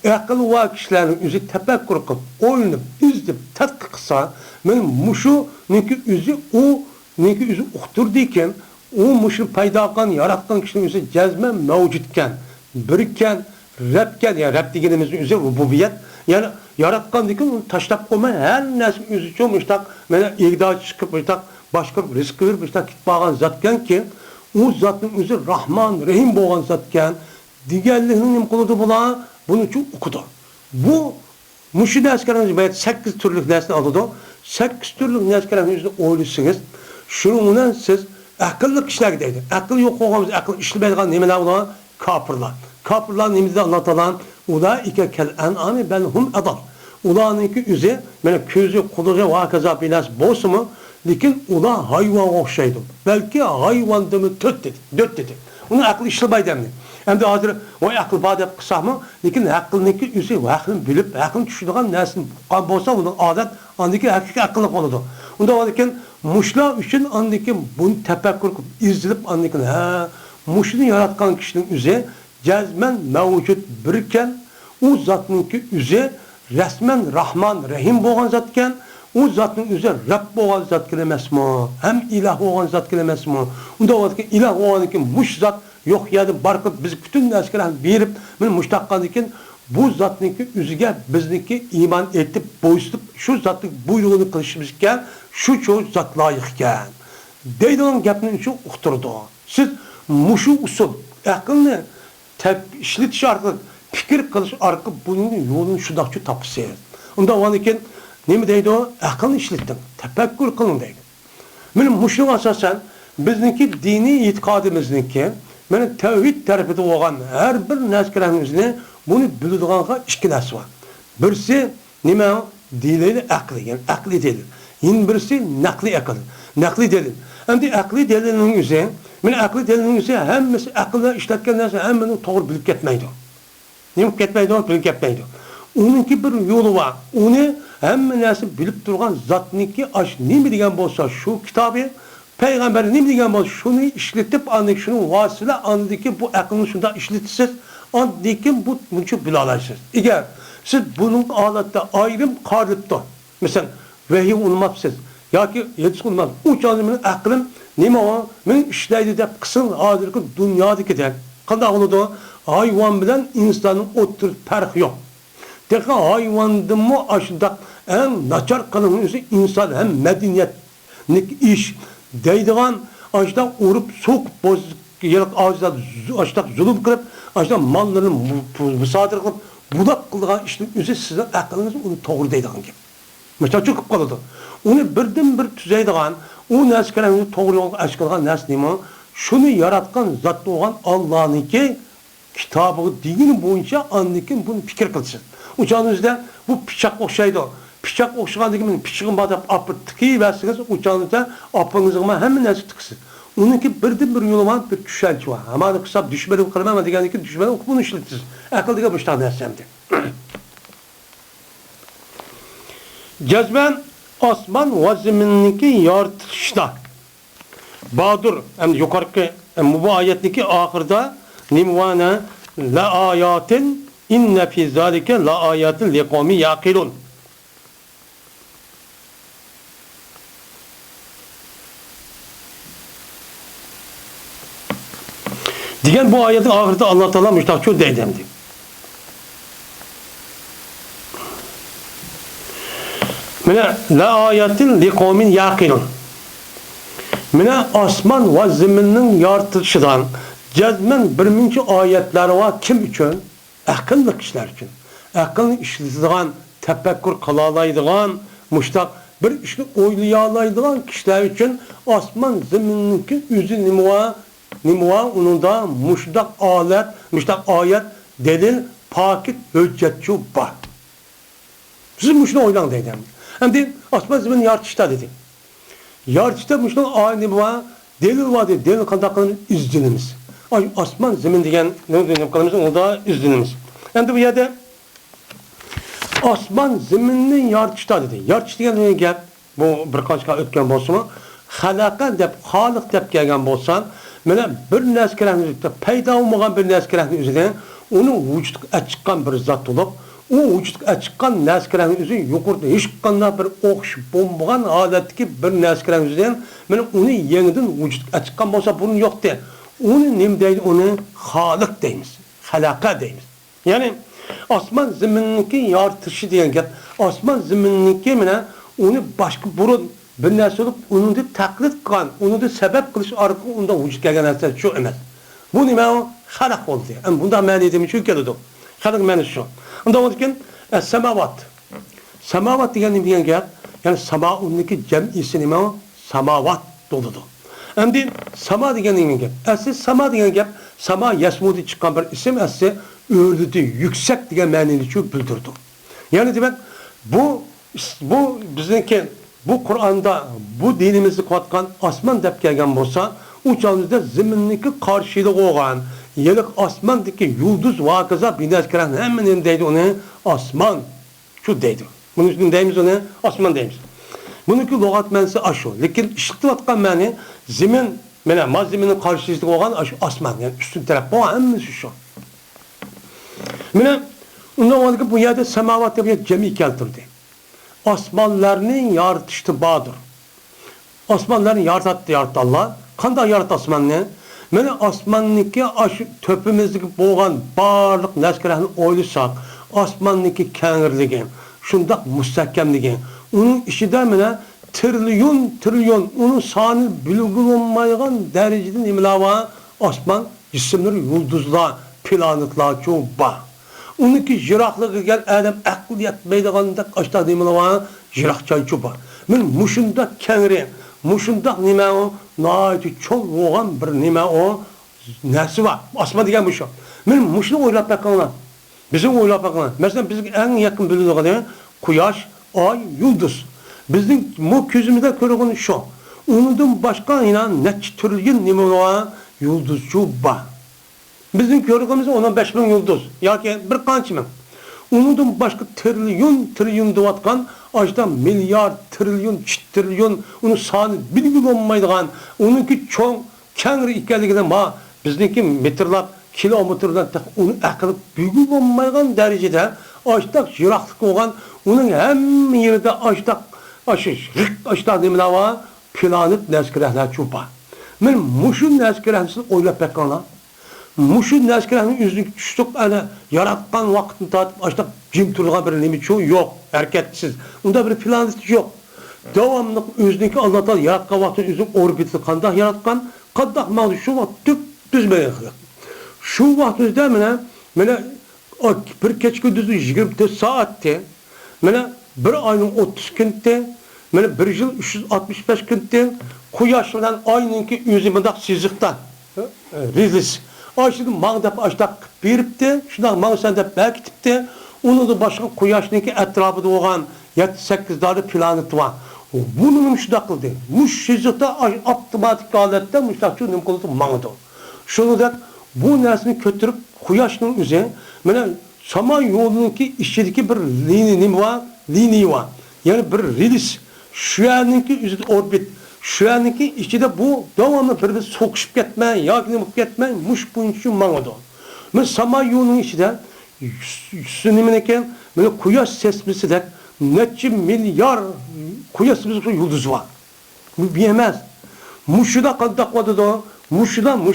akıl ve kişilerin üzü tefekkür kılıp, oynayıp, izleyip, tetkik kısa benim muşu neki üzü o neki üzü uktur deyken o muşu payda kılan, yaratkan kişinin üzü cezmen mevcutken, birikken, Rabken, yani Rab degenimizin üzü rububiyet, yani yaratkan deyken onu taşlap koyma, her nesin üzü çoğumuştak, bana igda çıkıpmıştak, başka bir rızkı vermiştak, kitbağan zatken ki, o zatın üzü Rahman, Rahim boğan zatken, diğerlerinin kuludu bula, bunun için okudu. Bu muşu neskerimiz bayat 8 türlük nesne aldı. 8 türlük neskerimizde oylusunuz. Şununla siz akıllı kişiler gideydi. Akıl yok olmamız, akıl işlemeydiğin nemeler olan kapırlar. Kapırlar nemizde anlatılan ulaike kel en'ami bel hum adal. Ulanınki üze, yani közü, kulucu, vakaza bilas bozu mu? Lakin ula hayvan okşaydı. Belki hayvan demi 4 dedi. Onun aklı işlemeydi demdi. Hem de hazır o akıl badep kısa mı? Lakin aklındaki üze, aklını bilip, aklını düşündüğün nesin bolsa onun adet, andaki hakiki aklını konudu. Onda varken muşla için andaki bunu tefekkür izleyip andaki muşunu yaratkan kişinin üze cezmen mevcut birken o zatınki üze resmen Rahman, Rahim boğan zatken o zatın üze Rab boğan zat kelemez mi? Hem ilah boğan zat kelemez mi? Onda varken ilah boğan ki muş zat yok yani barkıp biz bütün neskeler verip ben muştakkandikin bu zatınki üzüge bizdeki iman etip boysup şu zatlık buyruğunu kılışmışken şu çoğu zat layıkken deydi onun gapının için uqturdu. Siz muşu usul akıllı işletiş arkalık fikir kılış arka bunun yolunu şudakçı tapısı. Onda varken ne mi deydi o? Akıllı işlettim. Tefekkür kılın deydi. Benim muşluğun asasen bizdeki dini itikadimizdeki benim tevhid tarafında olan her bir neskerimizde bunu bildiğince iki narsa var. Birisi nime dileli aklı, yani akli delil. Yine birisi nakli akıl. Nakli delil. Hem de akli delilinin üzerine, benim akli delilinin üzerine hem akılda işletken narsa hem beni doğru bilip gitmeydi. Nime gitmeydi o, bilip gitmeydi. Onunki bir yolu var. Onu hem narsa bilip durgan zatniki aş nime degen bolsa şu kitabı Peygamber ne bilgen boz şunu işletip andık şunu vasile andık ki bu aklını şunda işletsiz andık ki bu bunçu bilalaysız. Eğer siz bunun alatta ayrım kalıpta mesela vehiy olmazsız yoki yetish qilmas. U chog'da meni aqlim nima o? Men ishlaydi deb qilsin, hozirgi dunyodagidek. Qanday bo'ladi? Hayvon bilan insonning o'tir farqi yo'q. Deqa hayvondimmo ashunda eng nachar qilinishi inson ham madaniyatlik ish deydigan ashunda urib so'qib yerq ağzına açtak zulüm kılıp, açtak mallarını müsaade kılıp, budak kıldığı işin üzeri sizin aklınız onu doğru deydiğin gibi. Mesela çıkıp kalıdı. Onu birden bir tüzeydiğin, o neskelerimizi doğru yolda aşkılgan neslimi, şunu yaratkan zatlı olan Allah'ın ki, kitabı, dini boyunca anlıkken bunu fikir kılsın. Uçağınızda bu bıçak okşaydı. Bıçak okşağındaki bıçağın badap apı tıkıyı versiniz, uçağınızda apınızın hemen nesli tıksın. Onunki birden bir yolu var, bir düşelçi var. Ama da kısa düşmeli kılmam ama diğer ki düşmeli bunu işletirsiniz. Akıl diye baştan dersemdi. Cezben osman ve zemindeki yaratılışta. Badur, hem yukarıki bu ayetteki ahırda nimvana la ayatin inne fi zalike la ayatin li kavmi yaqilun. Diyen bu ayetin ahirette Allah Teala müstahçı deydemdi. Mine la ayetin li kavmin yaqilun. Mine asman ve zeminin yaratılışından cezmen birinci ayetleri var kim için? Akıllı kişiler için. Akıllı işletilen, tefekkür kılalaydıgan, müştak bir işini oylayalaydıgan kişiler için asman zemininki üzü nimva onun da müştak alet, müştak ayet, delil, pakit, hüccetçi var. Siz müştak oylan dedim. Hem de asman zemin yaratışta dedi. Yaratışta müştak ayet nimva, delil var dedi. Delil kandaklarının izdinimiz. Asman zemin degen ne diyeyim kalmışsın o da izdinimiz. Hem de bu yerde asman zeminin yaratışta dedi. Yaratış degen ne gel? Bu birkaç kere ötken bolsun mu? Halaka dep, halik dep gelgen bolsan, mana bir neskelerni paydo olmagan bir neskelerni o'zidan uni vujudga chiqqan bir zot bo'lib, u vujudga chiqqan neskelerni o'zi yuqorida hech qanday bir o'xsh bo'lmagan holatdagi bir neskelerni o'zidan mana uni yangidan vujudga chiqqan bo'lsa buni yo'qdi. Uni nima deydi? Uni xoliq deymiz. Xalaqa deymiz. Ya'ni osmon zaminniki yoritishi degan gap, osmon zaminniki mana uni boshqa burun bir narsa olib, uni deb taqlid qilgan, uni deb sabab qilish orqali unda vujud kelgan narsa shu emas. Bu nima u? Xalaq bo'ldi. Endi bunda ma'no demoqchi shu keladi. Xalaq ma'nosi shu. Unda o'tgan samovat. Samovat degan nima degan gap? Ya'ni samauniki jam'isi nima u? Samovat bo'ladi. Endi sama degan nima gap? Asli sama degan gap, sama yasmudi chiqqan bir ism, asli o'rlidi, yuksak degan ma'noni shu bildirdi. Ya'ni demak, bu bizniki bu Kur'an'da bu dinimizi qatqan osmon deb kelgan bo'lsa, u chog'da ziminniki qarshilik olgan, yeliq osmondagi yulduz voqea binoskiran hammaning deydi uni osmon shu deydi. Buni uchun deymiz uni osmon deymiz. Buniki lug'at ma'nosi ashu, lekin ishlatayotgan ma'ni zimin, mana mazminning qarshilik olgan ashu osmon, ya'ni ustun taraf bu hammasi shu. Mana undan oldin bu yerda samovat deb jami keltirdi. Osmanlarning yaratishti bordir. Osmanlarni yarattı Allah. Qanday yaratdi osmonni? Mana osmonniki ash to'pimizdagi bo'lgan barliq narsalarni o'ylasak, osmonniki kengirligi, shundoq mustahkamligi, uning ichida mana trilyon, uning soni bilg'ilolmaydigan darajada nimalar bor? Osmon, jismlar, yulduzlar, planetlar cho'q bor. Uniki jiroqligiga adam aql yetmaydigandek ashta nimalar bor? Jiroqchanchi bor. Men mushunda kengri, mushunda nima o? Noiti cho'ng bo'lgan bir nima o? Narsa bor. Osmon degan bu shu. Men mushuni o'ylab baqaman. Bizni o'ylab baqaman. Masalan, bizga eng yaqin biladigan quyosh, oy, yulduz. Bizning bu ko'zimizda ko'rgan shu. Undan boshqa yana necha trilyon nima bor? Yulduzchi bor. Bizning ko'rganimiz 15 ming yulduz yoki bir qancha ming. Undan boshqa trilyon deyotgan, ashta milliard, trilyon, uni soni bilg'ilolmaydigan, uniki cho'ng, kengri ekanligidan ma bizniki metrlab, kilometrdan uni aql bilg'ilolmaydigan darajada ashta jiroqlik bo'lgan, uning hamma yerida ashta Aşış, aşta demine var, planet neskerehler çupa. Men muşun neskerehsiz oylap bekkanlar. Muşun neskerehnin yüzünü küçük yaratkan vaktini tatip aşta cim turga bir nemi çoğu yok, hareketsiz. Onda bir planet yok. Devamlı özünki Allah'tan yaratkan vaktini üzüm orbiti kandak yaratkan, kandak malı şu vakit tüp düzmeye kılır. Şu vaktimizde mene bir keçki düzü 24 saatte, mene bir ayının 30 günde, mene bir yıl 365 günde, kuyaş bilen aynınki yüzümündak sizikten, rizlis. Aşırı mağdap aştak biripti, şundan mağdap belkitipti, onu da başka kuyaşınki etrafıda olan 7-8 tane planeti var. Bunu müştak kıldı. Muş sizikte optimatik halette müştak şu nimkılıtı mağdap. Şunu da bu nesini götürüp kuyaşın üzerine, mene Samanyolu'nunki işçideki bir lini var. Yani bir rilis. Şu anınki üzerinde orbit. Şu anınki işçide bu devamlı bir sokuşup gitme, yakınıp gitme, muş boyunca mağadı. Mesela Samanyolu'nun içinde sünniminken böyle kuyaş sesmesi de netçi milyar kuyaş sesmesi yıldız var. Bu bilmez. Muşuda kandakladı da muşudan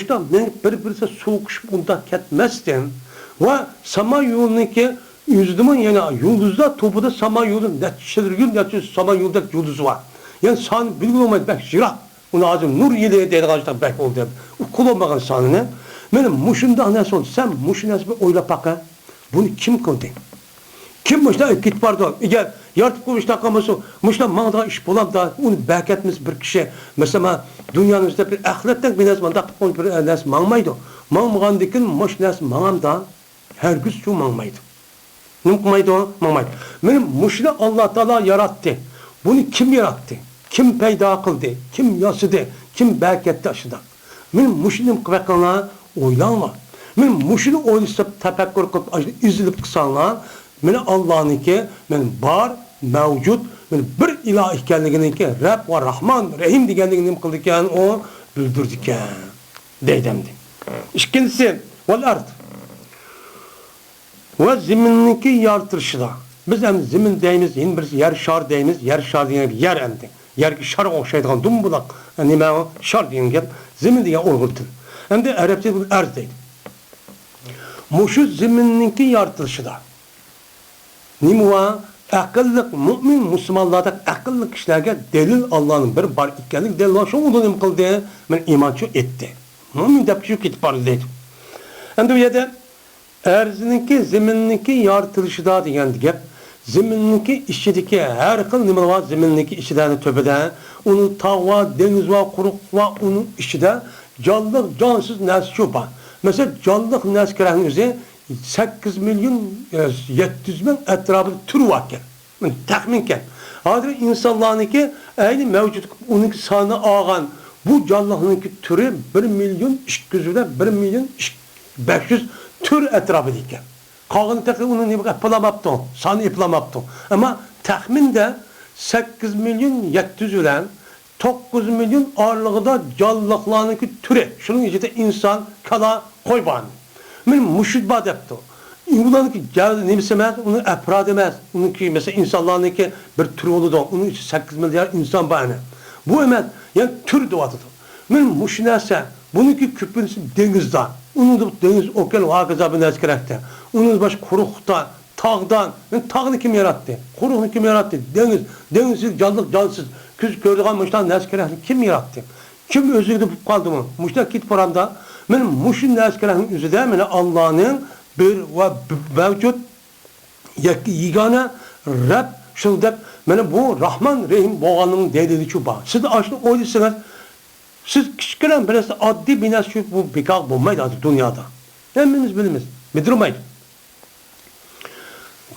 birbirine soğukuşup ondan ketmezden ve Samanyolu'nunki yüzdümün yani yıldızda topuda Samanyolu'nun netçi Samanyolu'da yıldız var. Yani san bilgi olmayı bek jirak. Onu azim nur yediği deydi kaçta bek oldu. Kul olmayan sanını. Benim muşunda nasıl oldu? Sen muşu nasıl bir oyla baka? Bunu kim kıldı? Kim muşta git pardon. Eğer yartıp koymuşta kalması muşta mağda iş bulan da onu beketmiş bir kişi. Mesela dünyanızda bir ahiretten bir nesman da bir nes mağmaydı. Mağmağın dikin muş nes mağam da her gün şu mağmaydı. Ne mağmaydı o? Mağmaydı. Benim muşunu Allah Teala yarattı. Bunu kim yarattı? Kim peyda kıldı? Kim yasıdı? Kim bereket taşıdı? Benim muşunum kıvaklarına oylanma. Benim muşunu oylayıp tefekkür kılıp izleyip kısanlar benim Allah'ın ki benim bar, mevcut, benim bir ilah ikenliğinin ki Rab ve Rahman, Rahim diyenliğini kıldıkken o bildirdikken deydemdi. İkincisi vel ard ve zimininki yaratılışı da. Biz hem zemin deyimiz, yine birisi yer şar deyimiz, yer şar diyen yer endi. Yer ki şar okşaydıgan dumbulak, nime o şar diyen gel, zemin diyen Uygur'dur. Hem de Arapça bu arz deydi. Muşu zemininki yaratılışı da. Nime o akıllık, mümin Müslümanlarda akıllık kişilerge delil Allah'ın bir bar ikenlik delil var. Şu olduğunu kıldı, ben imançı etti. Mümin de şu kitap var deydi. Hem de bir de erzininki, zemininki yaratılışı da diyen gep. Zemininki işçideki her kıl nime var zemininki işçilerini töbede. Onu tağ var, deniz var, kuruk var, onun işçide canlı, cansız nesli var. Mesela canlılık neskerenin üzeri 8 milyon 700 bin etrafında tür varken. Yani tahminken. Hadir insanlarınki aynı mevcut, onunki sanı ağan. Bu canlılığınki türü 1 milyon 200'de 1 milyon 500 tür etrafındayken. Kağını tekrar onu yapılamaptı, sanı yapılamaptı. Ama tahminde 8 milyon 700 ile 9 milyon ağırlığında canlılıklarınki türü. Şunun içinde insan, kala, koyban. Benim müşidbat yaptı. Bunlarınki nemisi emez, onu efrad emez. Onunki mesela insanlarınki bir tür oldu da, onun için 8 milyar insan bağını. Bu emez, yani tür doğadıdır. Benim müşinese, bununki küpünüsü denizde. Onun da deniz, okyan, hakeza bir neskerekte. Onun baş kurukta, tağdan. Yani tağını kim yarattı? Kuruğunu kim yarattı? Denizsiz, canlılık, cansız. Küz gördüğün müştan neskerekte kim yarattı? Kim özüydü bu kaldı mı? Müştan kit paramda. Benim muşun neskerekte özü de Allah'ın bir ve mevcut yegane Rab şunu benim bu Rahman Rahim boğanının dediği çubuğa. Siz de aşkı oylusunuz. Siz küçükler biraz adli bir nesli bu bikak bulmaydı artık dünyada. Hemimiz bilimiz. Bildirmeyiz.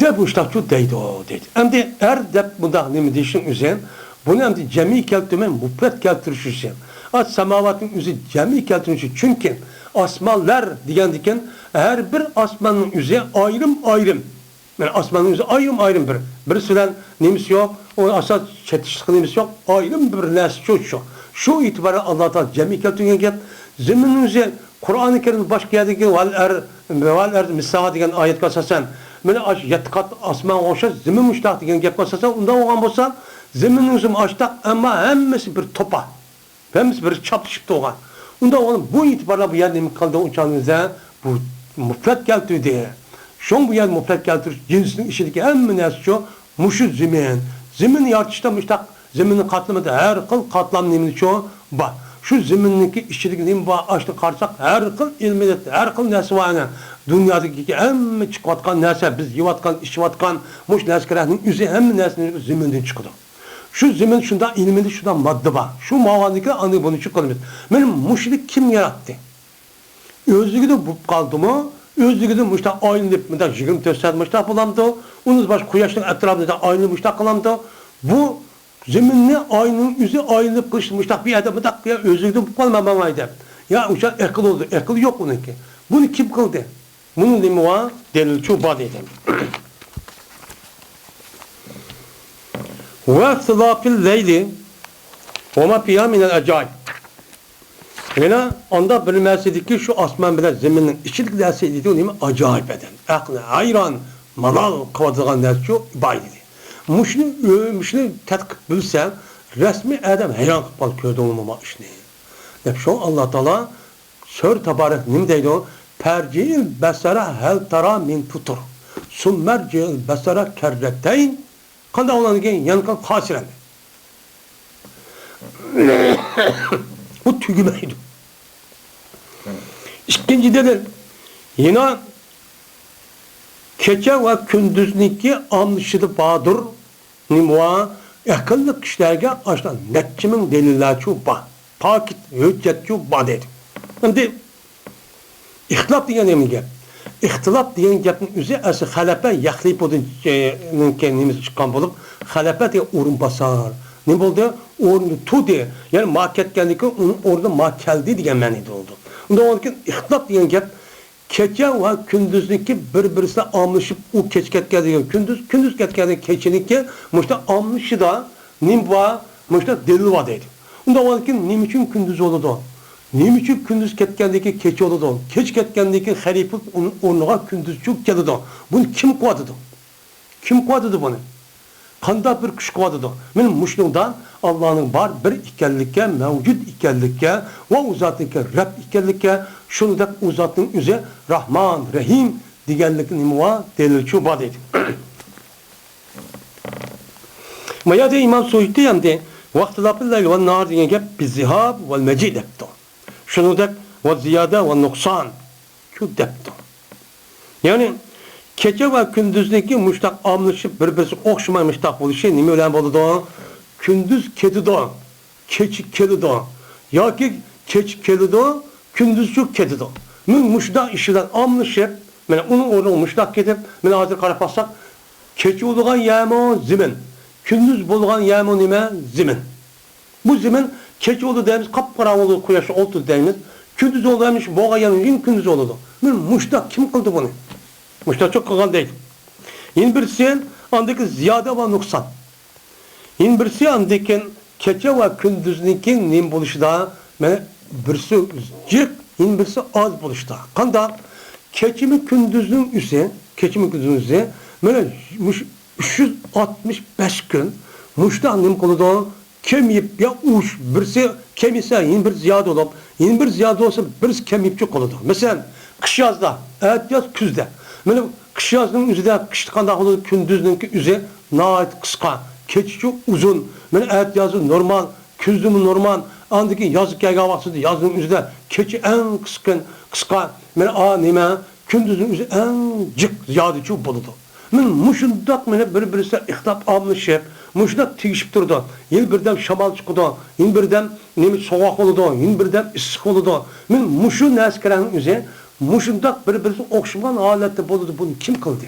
De bu iştakçı deydi o deydi. Hem de her de bunda ne diyişin üzerine bunu hem de cemi keltüme mufret keltürüş üzerine. Az semavatın üzeri cemi keltürüş çünkü asmalar diken her bir asmanın üzeri ayrım. Yani asmanın üzeri ayrım bir. Birisinden neymiş yok, o asas çetişlik neymiş yok, ayrım bir nesli çok. Şu itibaren Allah'tan cemi keltürüne gel. Zeminin üzeri Kur'an-ı Kerim başka yerdeki vel er misaha diyen ayet kasasen böyle yetkat asman olsa zemin müştah diyen gep kasasen ondan olan bolsa Zeminin üzüm açtak ama hemmesi bir topa. Hemmesi bir çapışıp doğan. Onda onun bu itibarla bu yer nemi kaldı uçağınıza bu müfret geldi diye. Şun bu yer müfret geldi cinsinin işindeki en nesi şu muşu zemin. Zemin yartışta müştak zeminin katlamada her kıl katlam nemini şu var. Şu zemindeki işçilik nemi var açtı karsak her kıl ilmidet her kıl nesi var. Dünyadaki en çıkvatkan nesi biz yivatkan işvatkan muş neskerahının üzeri hem nesinin zeminden çıkıyor. Şu zemin şundan ilminde şundan madde var. Şu mavandaki anı bunu çıkarmış. Benim muşrik kim yarattı? Özlüğü de bu kaldı mı? Özlüğü de muşta aynı dipmede 24 saat muşta bulamdı. Onun baş kuyaşın etrafında aynı muşta kalamdı. Bu zeminle aynı yüzü aynı kışmışta bir yerde mıdak bir özlüğü de bu kalmamaydı. Ya uçak akıl oldu. Akıl yok bununki. Bunu kim kıldı? Bunun demi var. Delil çubuğa dedim. Ve sılafil leyli ve ma fiyâ minel acayip. Yani onda bilmezdik ki şu asman bilen zeminin içilik derseydi onu acayip eden. Aklına hayran, malal kavadılgan ders şu baydı. Müşni tetkik bilsen resmi adam hayran kıpal kördü olmama işini. Hep şu Allah Teala sör tabarek nim deydi o perci'il besara hel tara min futur. Summerci'il besara kerretteyn kanda olan gen yankal kasiren. Bu tügümeydi. İkincide de yine gece ve gündüzniki anlaşılı bağdır nimva akıllı kişilerge açtan netçimin deliller şu bağ. Takit, hüccet şu bağ dedi. Şimdi ihtilaf diyen emin gel. İhtilaf diyen gepin üzeri esi halepe yahlip odun kendimiz çıkan bulup halepe diye urun basar. Ne oldu? Orunu tu diye. Yani market geldi onun orada makeldi diye menide oldu. Ondan sonra ihtilaf diyen gep gece ve gündüzdeki birbirine amlaşıp o keçket geldi gündüz ketken keçiniki muşta amlışı da nim var muşta delil var dedi. Ondan sonra nim için gündüz oldu. Nim için gündüz ketkendeki keçi oldu. Keç ketkendeki harifi onluğa gündüz çok geldi. Bunu kim koydu? Kim koydu bunu? Kanda bir kuş kovadıdı. Benim muşluğumdan Allah'ın var bir ikenlikke, mevcut ikenlikke ve uzatınke Rab ikenlikke şunu da uzatın üzere Rahman, Rahim digenlikin imva delil çubuğa dedi. Maya de İmam Suhiti yandı. Vaktilapil leyl ve nar diyen gep bizzihab ve mecid depto. Şunu da ve ziyade ve nuksan şu depto. Yani gece ve gündüzdeki müştak amlaşıp birbirisi okşamay müştak bolu şey nime ölen bolu da gündüz kedi da keçi kedi da ya ki keçi kedi da gündüz çok kedi da müştak işinden amlaşıp yani onun orada müştak kedip yani hazır karapassak keçi olduğun yağma zimin gündüz bulduğun yağma nime zimin bu zimin keçi oldu deyimiz kapkara oldu kuyaşı oldu deyimiz gündüz oldu demiş boğa yanın gündüz oldu müştak kim kıldı bunu? Müştak çok kılgan değil. Yine birisi andaki ziyade ve nuksan. Yine birisi andaki gece ve gündüzdeki nim buluşda birisi cık, yine birisi az buluşda. Kanda keçimi gündüzün üse, böyle 365 gün muşta nim koluda kemiyip ya uç, birisi kemise yine bir ziyade olup, yine bir ziyade olsa birisi kemiyipçi koluda. Mesela kış yazda, evet yaz küzde. Böyle kış yazının üzerinde kışlıkanda olur gündüzünki üzeri nait kıska, keçi uzun. Böyle evet yazı normal, küzdümü normal. Andaki yazık yayga vaksıdı yazının üzerinde keçi en kıska. Böyle nime gündüzün üzeri en cık ziyade çok buludu. Ben muşundak böyle birisi ihtilaf almışıp, muşundak tigişip durdu. Yıl birden şamal çıkıdı, yıl birden soğuk oldu, yıl birden ısık oldu. Ben muşun neskerenin üzeri muşundak birbirisi okşaman alette buludu. Bunu kim kıldı?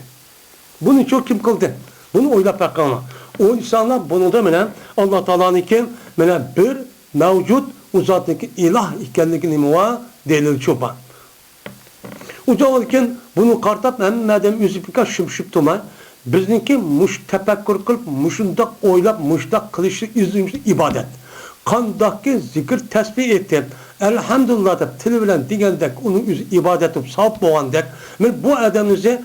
Bunu çok kim kıldı? Bunu oylap bakalım. O insanlar bunu da Allah Teala'nın ki bir mevcut uzattaki ilah ikenlikini muva delil çoban. Ucalırken bunu kartap madem üzüpika şıp tuma bizninki muş tefekkür kılıp muşundak oylap muştak kılıçlı izleymişti ibadet. Kandaki zikir tesbih etti. Elhamdülillah da tili bilen digendek onun ibadetim sahip boğandek. Bu adamınızı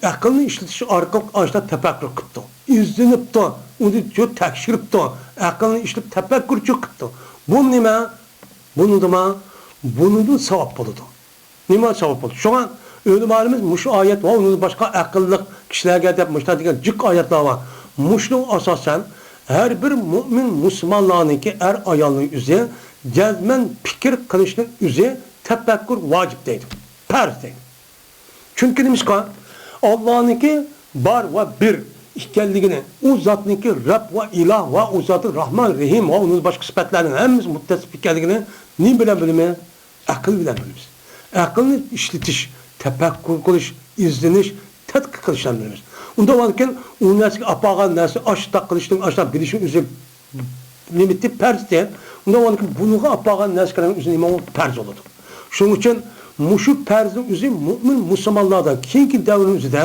akıllı işletişi arkalık açta tefekkür kıptı. izlenipdi, uni jo tekshiribdi, aqlni ishlab tafakkurchi qilibdi. Bu nima? Bundan savob bo'ladi. Nima savob bo'ladi? Shunga ulamolarimiz mushu oyat va uni boshqa aqlli kishilarga deb mushta degan jiq oyatlar bor. Mushning asosan har bir mu'min musulmonlarniki er ayolning o'zi jazman fikr qilishning o'zi tafakkur vojib deydi. Farz deydi. Chunki nimishqa Allohniki bor va bir ekanligini, u zotniki Rabb va iloh va u zoti Rahman Rahim va uning boshqa sifatlarining hammasi muttasif ekanligini nima bilan bilamiz? Aql bilan bilamiz. Aqlni ishlatish, tafakkur qilish, izlanish, tadqiq qilishdan bilamiz. Unda varken u narsaga apagan narsa ashta qilishning, ashta bilishning o'zi limiti farz. Unda varken bunuga apagan narsaning o'zi nima farz bo'ladi. Shuning uchun mushu farzning o'zi mu'min musulmonlardan keyingi davrimizda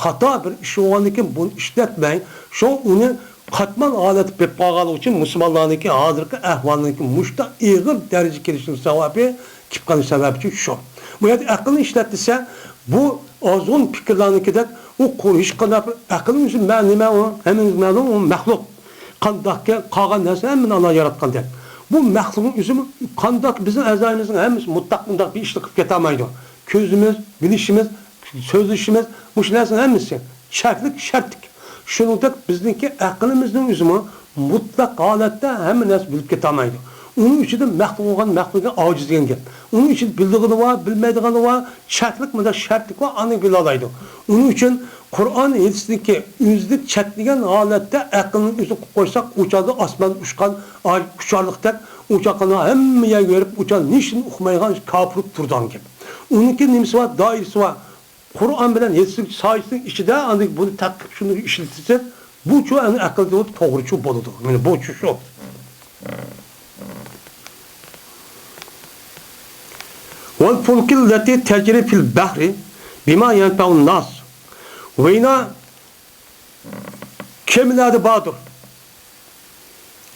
xato bir ish bo'lgandan buni ishlatmay, shu uni qatman holat bo'lib qolganligi uchun musulmonlarniki hozirgi ahvolniki mushta ig'ir darajaga kelishning sababi kelib qolish sababi shu. Bu yerda aqlni ishlatsa, bu ozg'un fikrlarnikida u hech qanday aqlning o'zi nima u? Hammamiz ma'lum u maxluq. Qandaqqa qolgan narsa hammani Alloh yaratgan deb. Bu maxluqning o'zi qandaq bizning a'zoyimizning hammasi mutlaq bunday bir ishni qilib keta olmaydi. Ko'zimiz, bilishimiz, so'zlashimiz, bu narsaning hammasi shartlik. Shuningdek bizningki aqlimizning o'zi mutlaq holatda hamma narsa bilib keta olmaydi. Uning ichida maxluq bo'lgan maxluqga ojiz degan gap. Uning ichida bildig'ini va bilmaydig'ini va shartlik menda shartlik va uni bila oladi. Uning uchun Qur'on hadisniki o'zlik chatlagan holatda aqlni o'zi qo'ysak, o'chadi osmon ushgan quchoqlikda o'chaqani hamma yerga berib, o'chaq nishin uqmaygan kofir turdan gap. Uniki nimasi va doirasi va Qur'on bilan hadisning soyisining ichida andi buni taqib shuni ishlatsa, bu chu aqlga to'g'ri chu bo'ladi. Mana bu chu shu. والفلك التي تجري في البحر بما ينفع الناس وينا kimlerde vardır?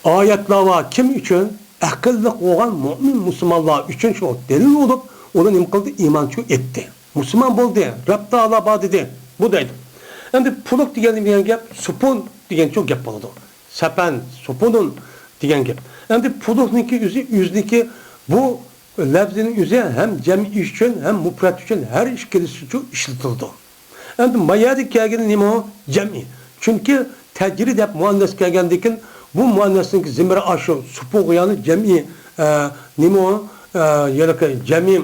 Ayetler var. Kim için? Akıllı olan mümin Müslümanlar için şu delil olup onun imkanı imançı etti. Müslüman buldu. Rab'da Allah var dedi. Bu deydi. Şimdi puluk diyen gap, supun diyen çok gap oldu. Sepen, supunun diyen gap. Şimdi pulukniki yüzdeki bu lafzinin üzerine hem cemi için hem mufrat için her iş gelişi için işletildi. Yani mayadik kelgeni nime o? Cemi. Çünkü tecrid hep muannes kelgendikin bu muannesin zimri aşı supu uyanı cemi nime o? Cemi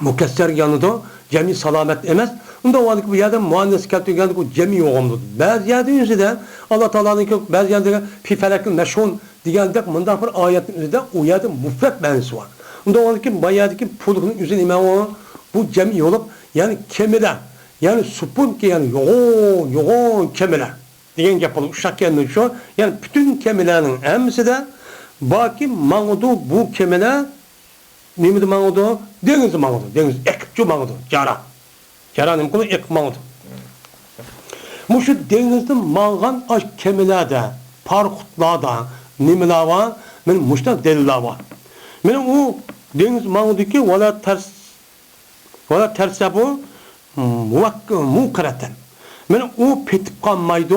mukesser yanıda cemi salamet emez. Onda o bu yerden muannes kelgeni bu cemi yoğumdu. Bazı yerde yüzüde Allah Teala'nın bazı yerde fi felakil meşhun diyendik bundan bir ayetin yüzüde o yerde mufrat bensi var. Onda o ki bayadaki pulunun üzerine imam o bu cemi olup yani kemile yani supun ki yani yoğun kemile diyen yapalım uşak kendini şu yani bütün kemilerin hepsi de baki mağdu bu kemile neydi mağdu deniz mağdu deniz ekipçi mağdu Jara ne kulu ek mağdu bu şu denizde mağan aş kemilerde parkutlarda nimeler var benim muştak deliller var benim o deniz mağdudaki valla terse bu mukareten. Men o petip kalmaydı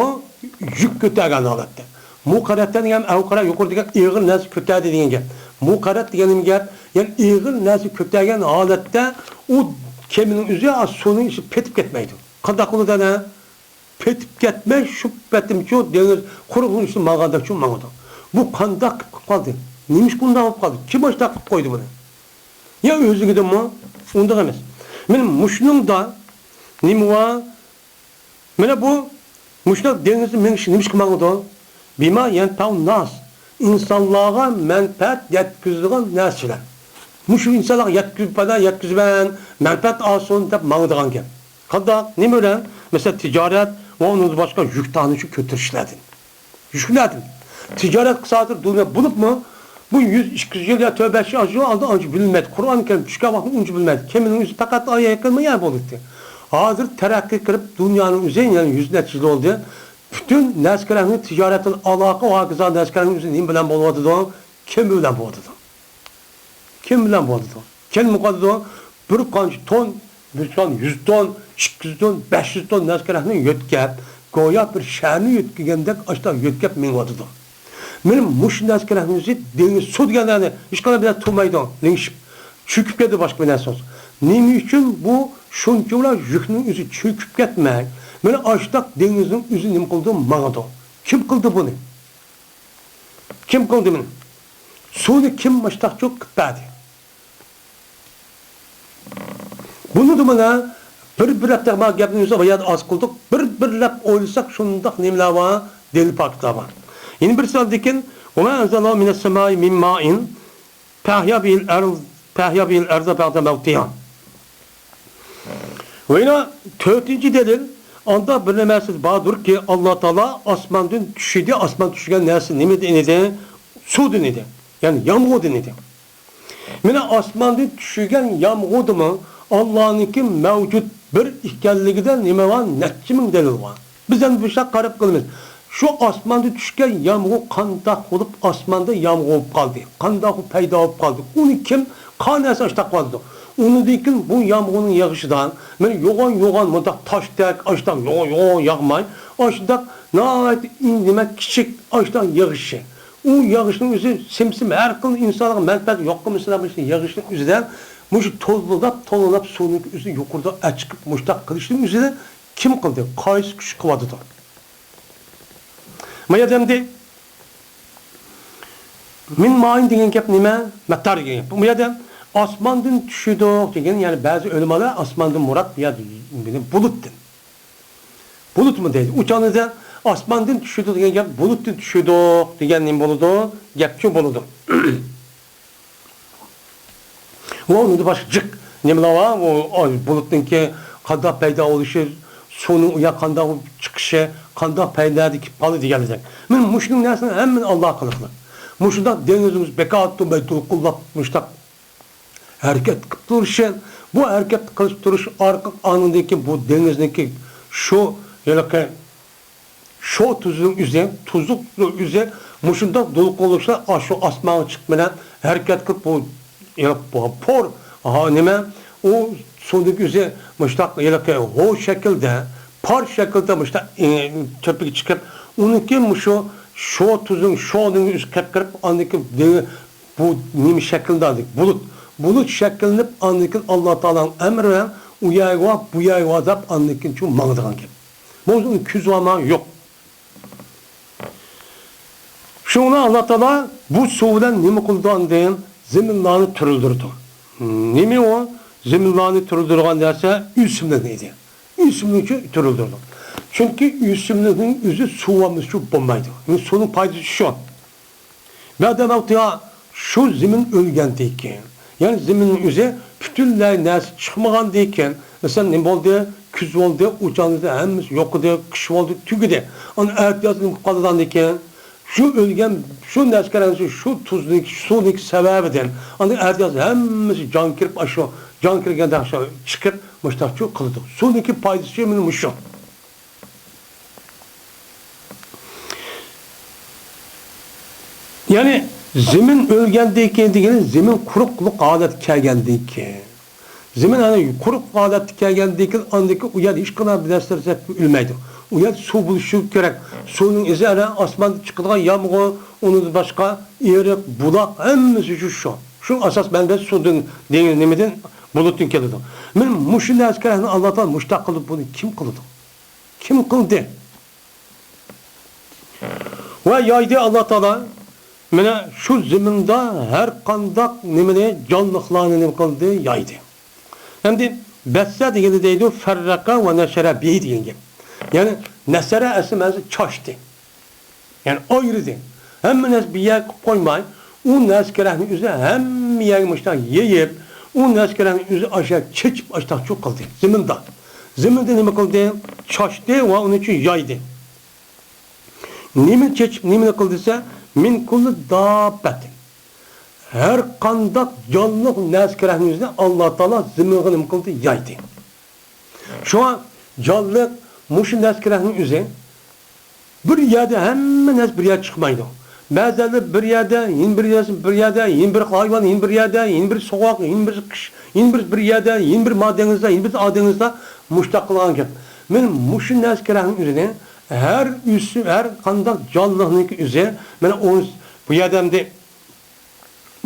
yük kötegen halatda. Mukareten yani avukara yukarıdaki ağır nasıl kötege dediğin gap. Mukaret diyenim gap yani ağır nasıl kötegen halatda o keminin üzerine suyun içi petip gitmeydi. Kadakulu da ne? Petip gitme şüphetim ki deniz kuruğun üstü mağada şu mağada. Bu kandak kaldı. Neymiş bundan kaldı? Kim başta koydu bunu? Ya özü gidin mi? Onda demez. Benim muşnum da nimva mene bu muşnak denizde neymiş kılmalıdır? Bima yentavun nas. İnsanlığa menfaat yetkizdiğin nesile. Muşu insanlığa yetkizben menfaat alsın deyip mağdığın gel. Kadar ne böyle? Mesela ticaret ve onun başka yük tanışı kötü işledin. Yükledin. Ticaret kısadır dünya bulup mu? Bu 100-200 yıl ya tövbe acı aldı ancak bilmedi. Kur'an-ı Kerim çıkan vakti uncu bilmedi. Kiminin yüzü fakat aya yakınma yer buldu. Hazır terakki kırıp dünyanın üzerine yani yüz neticeli oldu. Bütün neskerlerin ticaretin alaka o hakızan neskerlerin üzerine bilen buladı da kim bilen buladı da? Kim bilen buladı da? Kim mukadı da? Bir kancı ton, bir ton, 100 ton, 200 ton, 500 ton neskerlerin yötkep goya bir şerni yötkügendek açta yötkep min vadıdı. Benim muşun askerlerimizi deniz su deganlarni hech qanday bilan turmaydi, lingishib cho'kib ketdi boshqa bir narsa olsa. Nima uchun bu shunchalar yukning o'zi cho'kib ketmay, mana ashtaq dengizning o'zi nima qildi? Mang'adi. Kim qildi buni? Kim qildi buni? Suvni kim ashtaq cho'k qitadi? Bunu da mana bir hafta ma gapni o'zi bayad oz qildik. Bir-birlab o'ylasak shundoq nimalar bor, delil faktlar bor. Yine bir saldikin وَمَا أَنْزَلَ مِنَ السَّمَاءِ مِنْ مَاءٍ فَأَحْيَا بِهِ الْأَرْضَ بَعْدَ مَوْتِهَا. Ve yine dördüncü delil anda bir nemesi bağdır ki Allah Teala asmandan düşüdü, asman düşügen nesi neydi? Su denedi. Yani yağmur denedi. Yine asmandan düşügen yağmur mu Allah'ınki mevcut bir ikenliğinden nime var? Netçimin delil var. Bizden bir şey garip kılmaz. Şu asmanda düşken yağmur kandak olup asmanda yağmur olup kaldı. Kandak payda olup kaldı. Onu kim? Kanesi açtak kaldı. Onu dikin bu yağmurun yağışından ben yoğan mıdak taştak açtan yoğan yağmay. Açtak nahayet indimek küçük açtan yağışı. O yağışın üzeri simsim her kıl insana menfaat yok mu mesela bu yağışın üzerinden muş tozlulap suyun üzeri yukarıda açıp muştak kılışın üzerinden kim kıldı? Kayıs kişi kıvadı da. Mayademde min ma'in degen gap nima? Mattar degen gap. Bu yerdem asmandan tushudi degen, yani bazı ulamalar asmandan murat ya bulutdan. Bulut mu deydi? Uçanıda asmandan tushudi degen gap bulutdan tushudi degen nima bo'ladi? Gapchi bo'ladi. Onu da başka nimalar var? O bulutninki qanday paydo bo'lishi, suvning uya qanday chiqishi, qanday paylardagi pali deganlar. Men mushning narsani hammasini Alloh qilibdi. Mushunda dengizimiz bekatda baytulqullab mushtaq harakat qilib turishi, bu harakat qilib turish orqa anındaki bu dengizniki şu yalaka şu tuzluq üzeri mushunda dolqolishlar shu osmonga chiqib bilan harakat qilib bu por nima o suvdagi üzeri mushtaq yalaka ho shaklda par şekilde işte çöpük çıkıp onunki şu tuzun şo'ning üst kırıp andaki bu nimi şeklinde aldık bulut şekillenip andaki Allah Teala'nın emri uyayva bu yayva dap andaki şu mağdıgan gibi. Bunun küzvama yok. Şuna Allah Teala bu sudan nimi kıldan deyin zeminlerini türüldürdü. Nimi o zeminlerini türüldürgen derse üstümde neydi? Üsümlükü türüldürdü. Çünkü üsümlüğün üzü suvamız şu bombaydı. Yani sonun paydası şu. Ve adam şu zemin ölgendeyken, yani zeminin üzü bütünler nesi çıkmagan deyken, mesela ne oldu? Küz oldu, uçandı, hemiz yok oldu, kış oldu, tügüdü. Ama eğer yazının kalıdan deyken, şu ölgen, şu neskerensi, şu tuzluk, suyun sebebiden, ama eğer yazı hemiz can kirip aşağı, can kirgen de aşağı çıkıp, müştakçı kıldı. Suyun paydası yemin şu. Yani zemin ölgendeyken degeni zemin kurukluk adet kelgendeyken. Zemin hani kuruk adet kelgendeyken andaki uyar hiç kadar bir dersler ülmeydi. Uyar su buluşu gerek. Suyun izleri asman çıkılan yağmur, onun başka yeri bulak hemmisi şu. Şu asas bende sudun deniz nemeden bulutun kelidi. Men muşul askerlerini Allah'tan muştak kılıp bunu kim kıldı? Kim kıldı? Ve yaydı Allah Teala mene şu zeminde her kandak nemene canlıklarını nem kıldı yaydı. Hem de besse degeni deydi ferraka ve neşere bihi degen gibi. Yani nesere esimezi çaştı. Yani ayrıdı. Hem nes bir yer koymay, o neskerahın üzerine hem yermişten yiyip, o neskerahın üzerine aşağı çekip aşağı çok kıldı. Zeminde. Zeminde ne kıldı? Çaştı ve onun için yaydı. Nemi çekip nemi kıldıysa min kullu dabbetin. Her kandak canlı neskerahın üzerine Allah Teala zeminde ne kıldı? Yaydı. Şu an canlı muşun neskerahın üzerine bir yerde hemen nes bir yer çıkmaydı. Bazıları bir yerde, yine bir yerde, yine bir hayvan, yine bir yerde, yine bir sokak, yine bir kış, yine bir yerde, yine bir madenizde, yine bir adenizde muştaklığa gel. Men muşun neskerahın üzerine her üssü, her kandak canlılık üzere, mana o bu yerdemde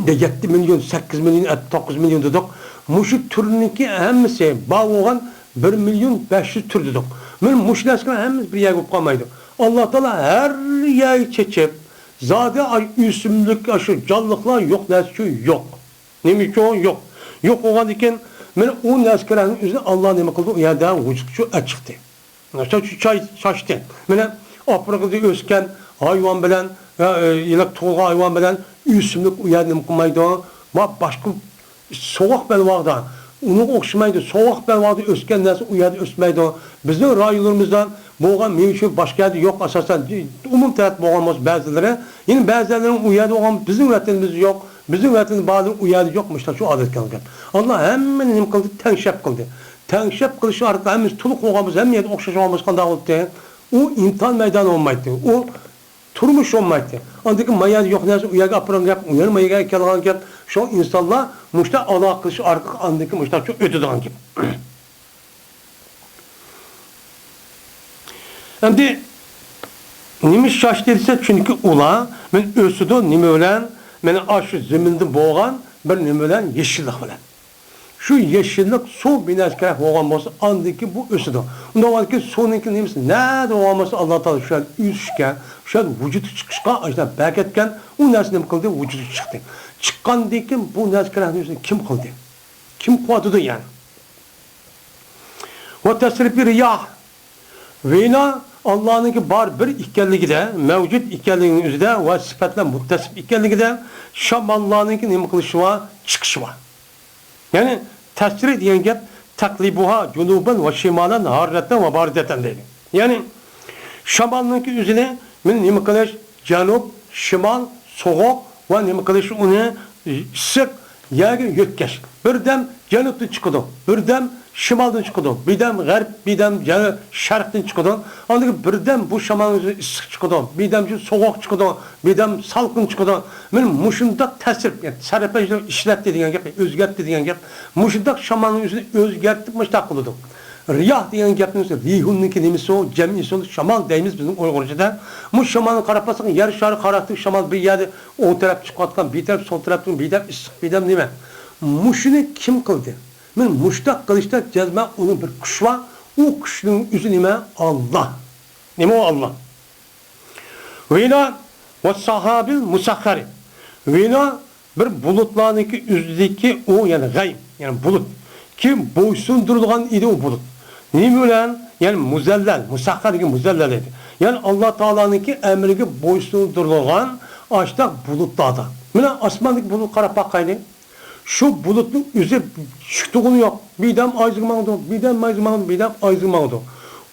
7 milyon, 8 milyon, 9 milyon dedik. Muşu türününki hemmisi bağ olan 1 milyon 500 tür dedik. Mana muşlaşkan hemmisi bir yer olup kalmaydı. Allah Teala her yer çekip, zaten ay üsümlük aşı canlılıklar yok, nesçi yok. Nemi ki o yok. Yok olan iken, mana o neskelerinin üzerine Allah nemi kıldı, o yerden vücutçu açıktı. Şu çay şaştı. Mana aprıkıda ösken hayvan bilen, yılak toğga hayvan bilen üsümlük uyanım kılmaydı. Başka soğuk bel vardı. Onu okşamaydı. Soğuk bel vardı. Ösken nesi uyandı ösmeydi. Bizim raylarımızdan boğan mevcut başka yerde yok asasen. Umum taraf boğanmaz bazıları. Yine bazılarının uyandı olan bizim üretimimiz yok. Bizim üretimimiz bazı uyandı yokmuş da şu adet kaldı. Allah hemen ne kıldı? Tenşep kıldı. Tenşep kılışı artık hemiz tuluk olmamız hem yerde okşaşamamız kanda oldu. O imtihan meydanı olmaydı. O turmuş olmaydı. Andaki mayad yok neyse uyaga apıran yap, uyanmaya gelgen yap. Şu insanlar muşta Allah kılışı artık andaki muşta çok ötüden gibi. Şimdi nimiş şaştıysa çünkü ula men ösüdü nime ölen men aşı zeminde boğan bir nime ölen yeşillik ölen. Şu yeşillik su binaskerek boğan olsa andaki bu ösüdü. Ondan var ki sonunki nimesi nerede olması Allah Teala şu an üsken, şu an vücudu çıkışka ajda berketken o nesne mi kıldı vücudu çıktı. Çıkan deyken bu neskerek kim kıldı? Kim kuatıdı yani? Ve tesrifi riyah Veyna Allah'ın bar bir ikenligi de, mevcut ikenliginin üzerinde ve sıfatla muttasip ikenligi de Şam Allah'ın nime kılışı var, çıkışı var. Yani tesiri diyen gep taklibuha cunuben ve şimalen harretten ve baridetten değil. Yani Şam Allah'ın üzerine nime kılıç canup, şimal, soğuk ve nime kılışı onu sık yer yötkeş. Birden canuptan çıkıdı, birden şimaldan çıkıdı, birden garip, birden şarktan çıkıdı. Andaki birden bu şamanın ısık çıkıdı, birden soğuk çıkıdı, birden salkın çıkıdı. Men muşundak tesir, yani sarıpajda işlet dediğin gep, özgert dediğin gep, muşundak şamanın üzerine özgertlik takılıdı. Riyah diyen gepin üzerine, rihunninki nimisi o, cemisi o, şamal deyimiz bizim Uygurca'da. Bu şamanın karapasının yer şarı karattık şamal bir yerde o taraf çıkartkan, bir taraf sol taraftan, bir taraf ısık, bir taraf nime. Muşunu kim kıldı? Men muştak kılıçta cezme onun bir kuş var. O kuşun yüzü nime? Allah. Nime o Allah? Veyna ve sahabil musakhari. Veyna bir bulutlarınki yüzdeki o yani gayb. Yani bulut. Ki boysundurulgan idi o bulut. Nime ulan? Yani muzellel. Musakhari ki muzellel idi. Yani Allah Teala'nınki emrigi boysundurulgan açtak bulutlardan. Mena asmandaki bulut karap bakaydı. Şu bulutun yüzü çıktığını yok. Birden aydırmandı, birden aydırmandı, birden aydırmandı.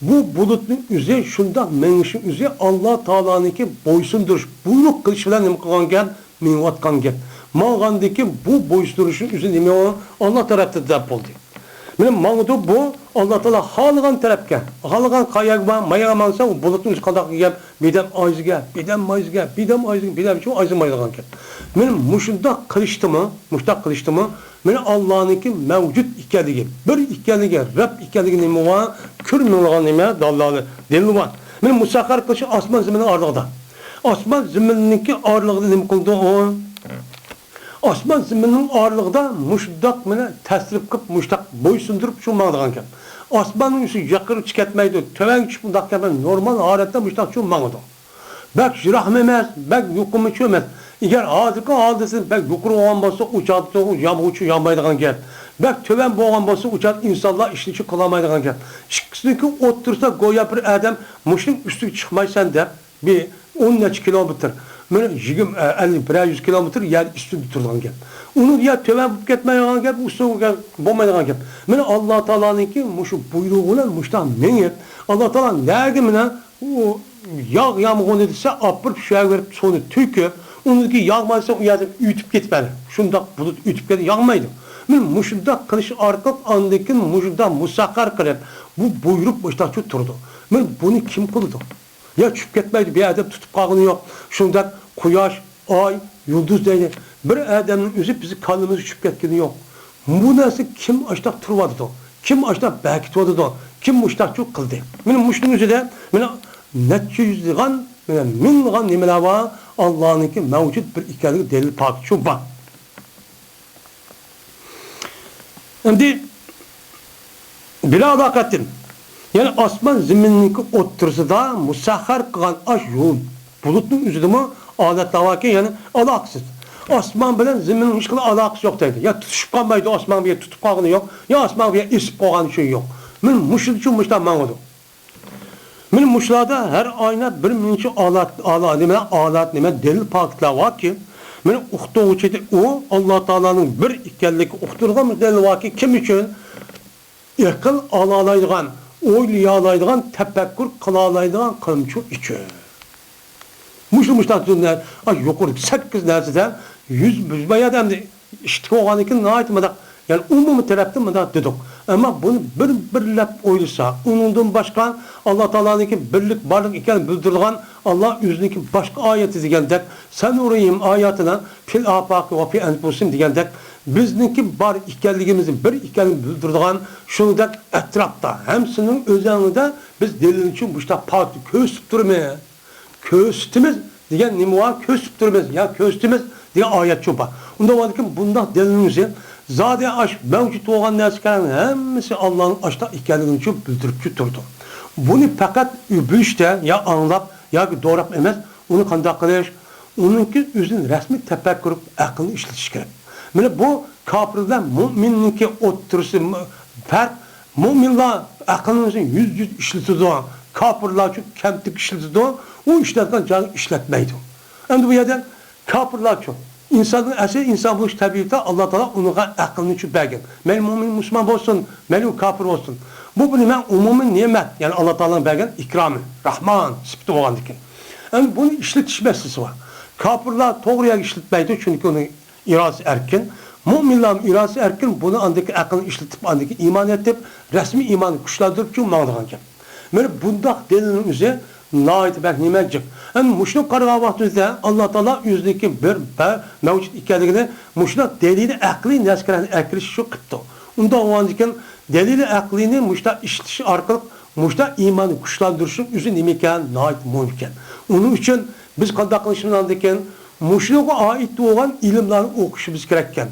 Bu bulutun yüzü şunda menişin yüzü Allah Teala'nınki boysunduruş. Buyruk kılıçla ne kılan gel, minvatkan gel. Mağandaki bu boysunduruşun yüzü neme o? Allah tarafta da oldu. Benim mağdu bu Allah Teala halıgan tarafka, halıgan kayagma, mayamansa o bulutun yüzü kaldak gel, birden ayız gel, birden mayız gel, birden ayız gel, birden şu ayız mayılgan gel. Benim muşundak kılıçtımı, benim Allah'ınki mevcut ikenligi, bir ikenligi, Rab ikenligi neme var, kürmüğün neme, dalları, delili var. Benim musakhar kılıçı asman zeminin ağırlığında. Asman zemininki ağırlığında neme kıldı o? Asman zeminin ağırlığında muşdak mene tesrif kıp muşdak boysundurup şu mağdağın kem. Asmanın üstü yakırı çıketmeydi, töven küçük bundak kem, normal ağırlıkta muşdak şu mağdağın. Bek jirahme emez, bek yukumu çömez. Eğer ağzıka ağzısın, bek yukarı olan bası uçadı, uçu yanmaydıgan gel. Bek töven boğan bası uçadı, insanlar işini kılamaydıgan gel. Çıkısındaki otursa goya bir adam, muşun üstü çıkmaysan der, bir 10 kilometre. Böyle 50-100 kilometre yer üstü tuturgan gel. Onu ya töven gitmeyen gel, üstü bulmaydıgan gel. Böyle Allah Teala'nınki muşu buyruğuyla muştan neye? Allah Teala nerede mine o yağ yağmağın edilse apır şeye verip sonu tüküp onunki yağmaysa o yerde ütüp gitmeli. Şundak bulut ütüp gitmeli, yağmaydı. Men muşundak kılıç arka andaki muşundak musakkar kılıp bu buyruk başta tutturdu. Men bunu kim kıldı? Ya çıkıp gitmeydi, bir adam tutup kalını yok. Şundak kuyaş, ay, yıldız değil. Bir adamın üzüp bizi kanımızı çıkıp getkini yok. Bu nasıl kim açtak turvadı da? Kim açtak belki turvadı da? Kim muştak çok kıldı? Benim muşluğun üzerinde, benim neçe yüzliğen, minliğen nimeler var. Allah'ınki mevcut bir ikenlik delil pak şu var. Şimdi bir alakattin. Yani asman ziminniki otursa da musahhar kılan aş yol bulutun üzerinde mi aletler var ki yani alaksız. Asman bilen ziminin hiç kadar alakası yok deydi. Ya tutuşup kalmaydı asman bir tutup kalkanı yok. Ya asman bir isip kalkan şey yok. Men muşul için muşlar ben oldum. Men muşlarda her ayna bir minçi alat nime delil paketler var ki men uqtuğu çeti o Allah Taala'nın bir ikenlik uqturgan delil var ki kim için akıl alalaydigan, oylayalaydigan, tefekkür kılalaydigan kılımçı için. Muşlar tünler, yukarı 8 nersede 100 bayağı demdi. İşte o anki naitmada yani umumi taraftan mı da dedik. Ama bunu birlep oylasa, onundan başka Allah Teala'nınki birlik varlık iken bildirdiğin Allah yüzündeki başka ayeti degandek sen orayım ayetine fil afaq ve fi enfusim degandek bizninki bar ikenligimizi bir ikenligini bildirdiğin şundak etrafta hemsinin özelliğinde biz delil için bu işte parti köstüp durmaya köstümüz diyen nime var köstüp durmaz ya köstümüz diye ayet çopa. Onda var ki bunda delilimizi zaten aş mevcut olan neskerin hemisi Allah'ın aşta ikenligini için bildirip durdu. Bunu fakat übüşte ya anlap ya doğrap emez onu kandak kılış onunki üzün resmi tefekkür aklını işletiş gerek. Yani bu kafirden müminninki oturuşu fark müminler aklını yüz işletiyor. Kafirler çok kemtik işletiyor. O işlerden canı işletmeydi. Yani bu yerden kafirler çok. İnsanın əsas insan buluş təbiətdə Allah Teala ona aklını için bəgin. Mənim mümin Müslüman olsun, mənim kafir olsun. Bu mən umumi nimet. Yani Allah Teala'nın bəgin ikramı, Rahman, sıfatı olan dikin. Yani bunun işletiş meselesi var. Kafirler doğruya işletmeydi çünkü onun iradesi erkin. Müminlerin iradesi erkin bunu andaki aklını işletip andaki iman edip resmi imanı kuşlandırıp çünkü mağdıracak. Yani bunda delilin üzeri nait ben nimecik. Yani muşluk karığa vaktinde Allah Teala yüzdeki bir mevcut ikenligini muşluk delili akli neskerini ekliş şu kıttı. Onda o andikin delili aklini muşluk işletiş arkalık muşluk imanı kuşlandırışın üzü nimeken nait mümkün. Onun için biz kandaklaşımın andikin muşluğa ait olan ilimlerini okuşumuz gerekken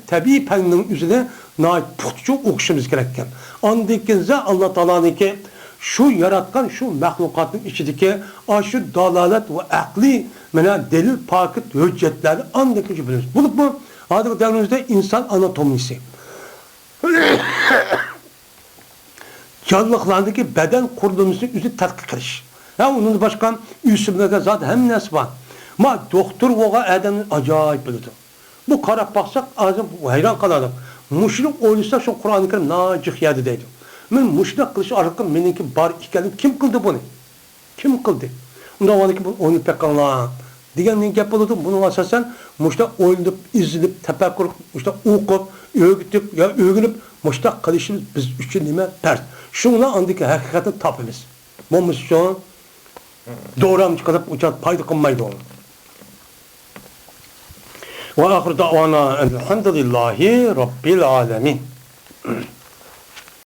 tabi peninin üzerine nait puhtucu okuşumuz gerekken andikinze Allah Teala'nınki şu yaratkan şu mahlukatın içindeki aşı dalalet ve akli delil paket hüccetleri andaki biliyoruz. Bulup mu? Adı devrimizde insan anatomisi. Canlıklardaki beden kurulumunu üzü tetkik kılış. Ya onun başkan üstümüzde zaten hem nes var. Ama doktor oğa adamın acayip bildi. Bu karab baksak ağzım hayran kalalım. Muşluk oyluysa şu Kur'an-ı Kerim nacık yedi deydi. Men muşluk kılışı arıkım meninki bar ikendim. Kim kıldı bunu? Kim kıldı? Onda var ki bunu oyunu pek anla. Diyen ne gap oldu? Bunu asasen muşluk oylanıp, izlenip, tefekkür, muşluk okup, öğütüp, ya öğünüp muşluk kılışımız biz üçün nime pert. Şunla andaki hakikaten tapımız. Bu misyon doğram çıkarıp uçak payda kılmaydı onu. Ve ahir da'vana elhamdülillahi rabbil alemin.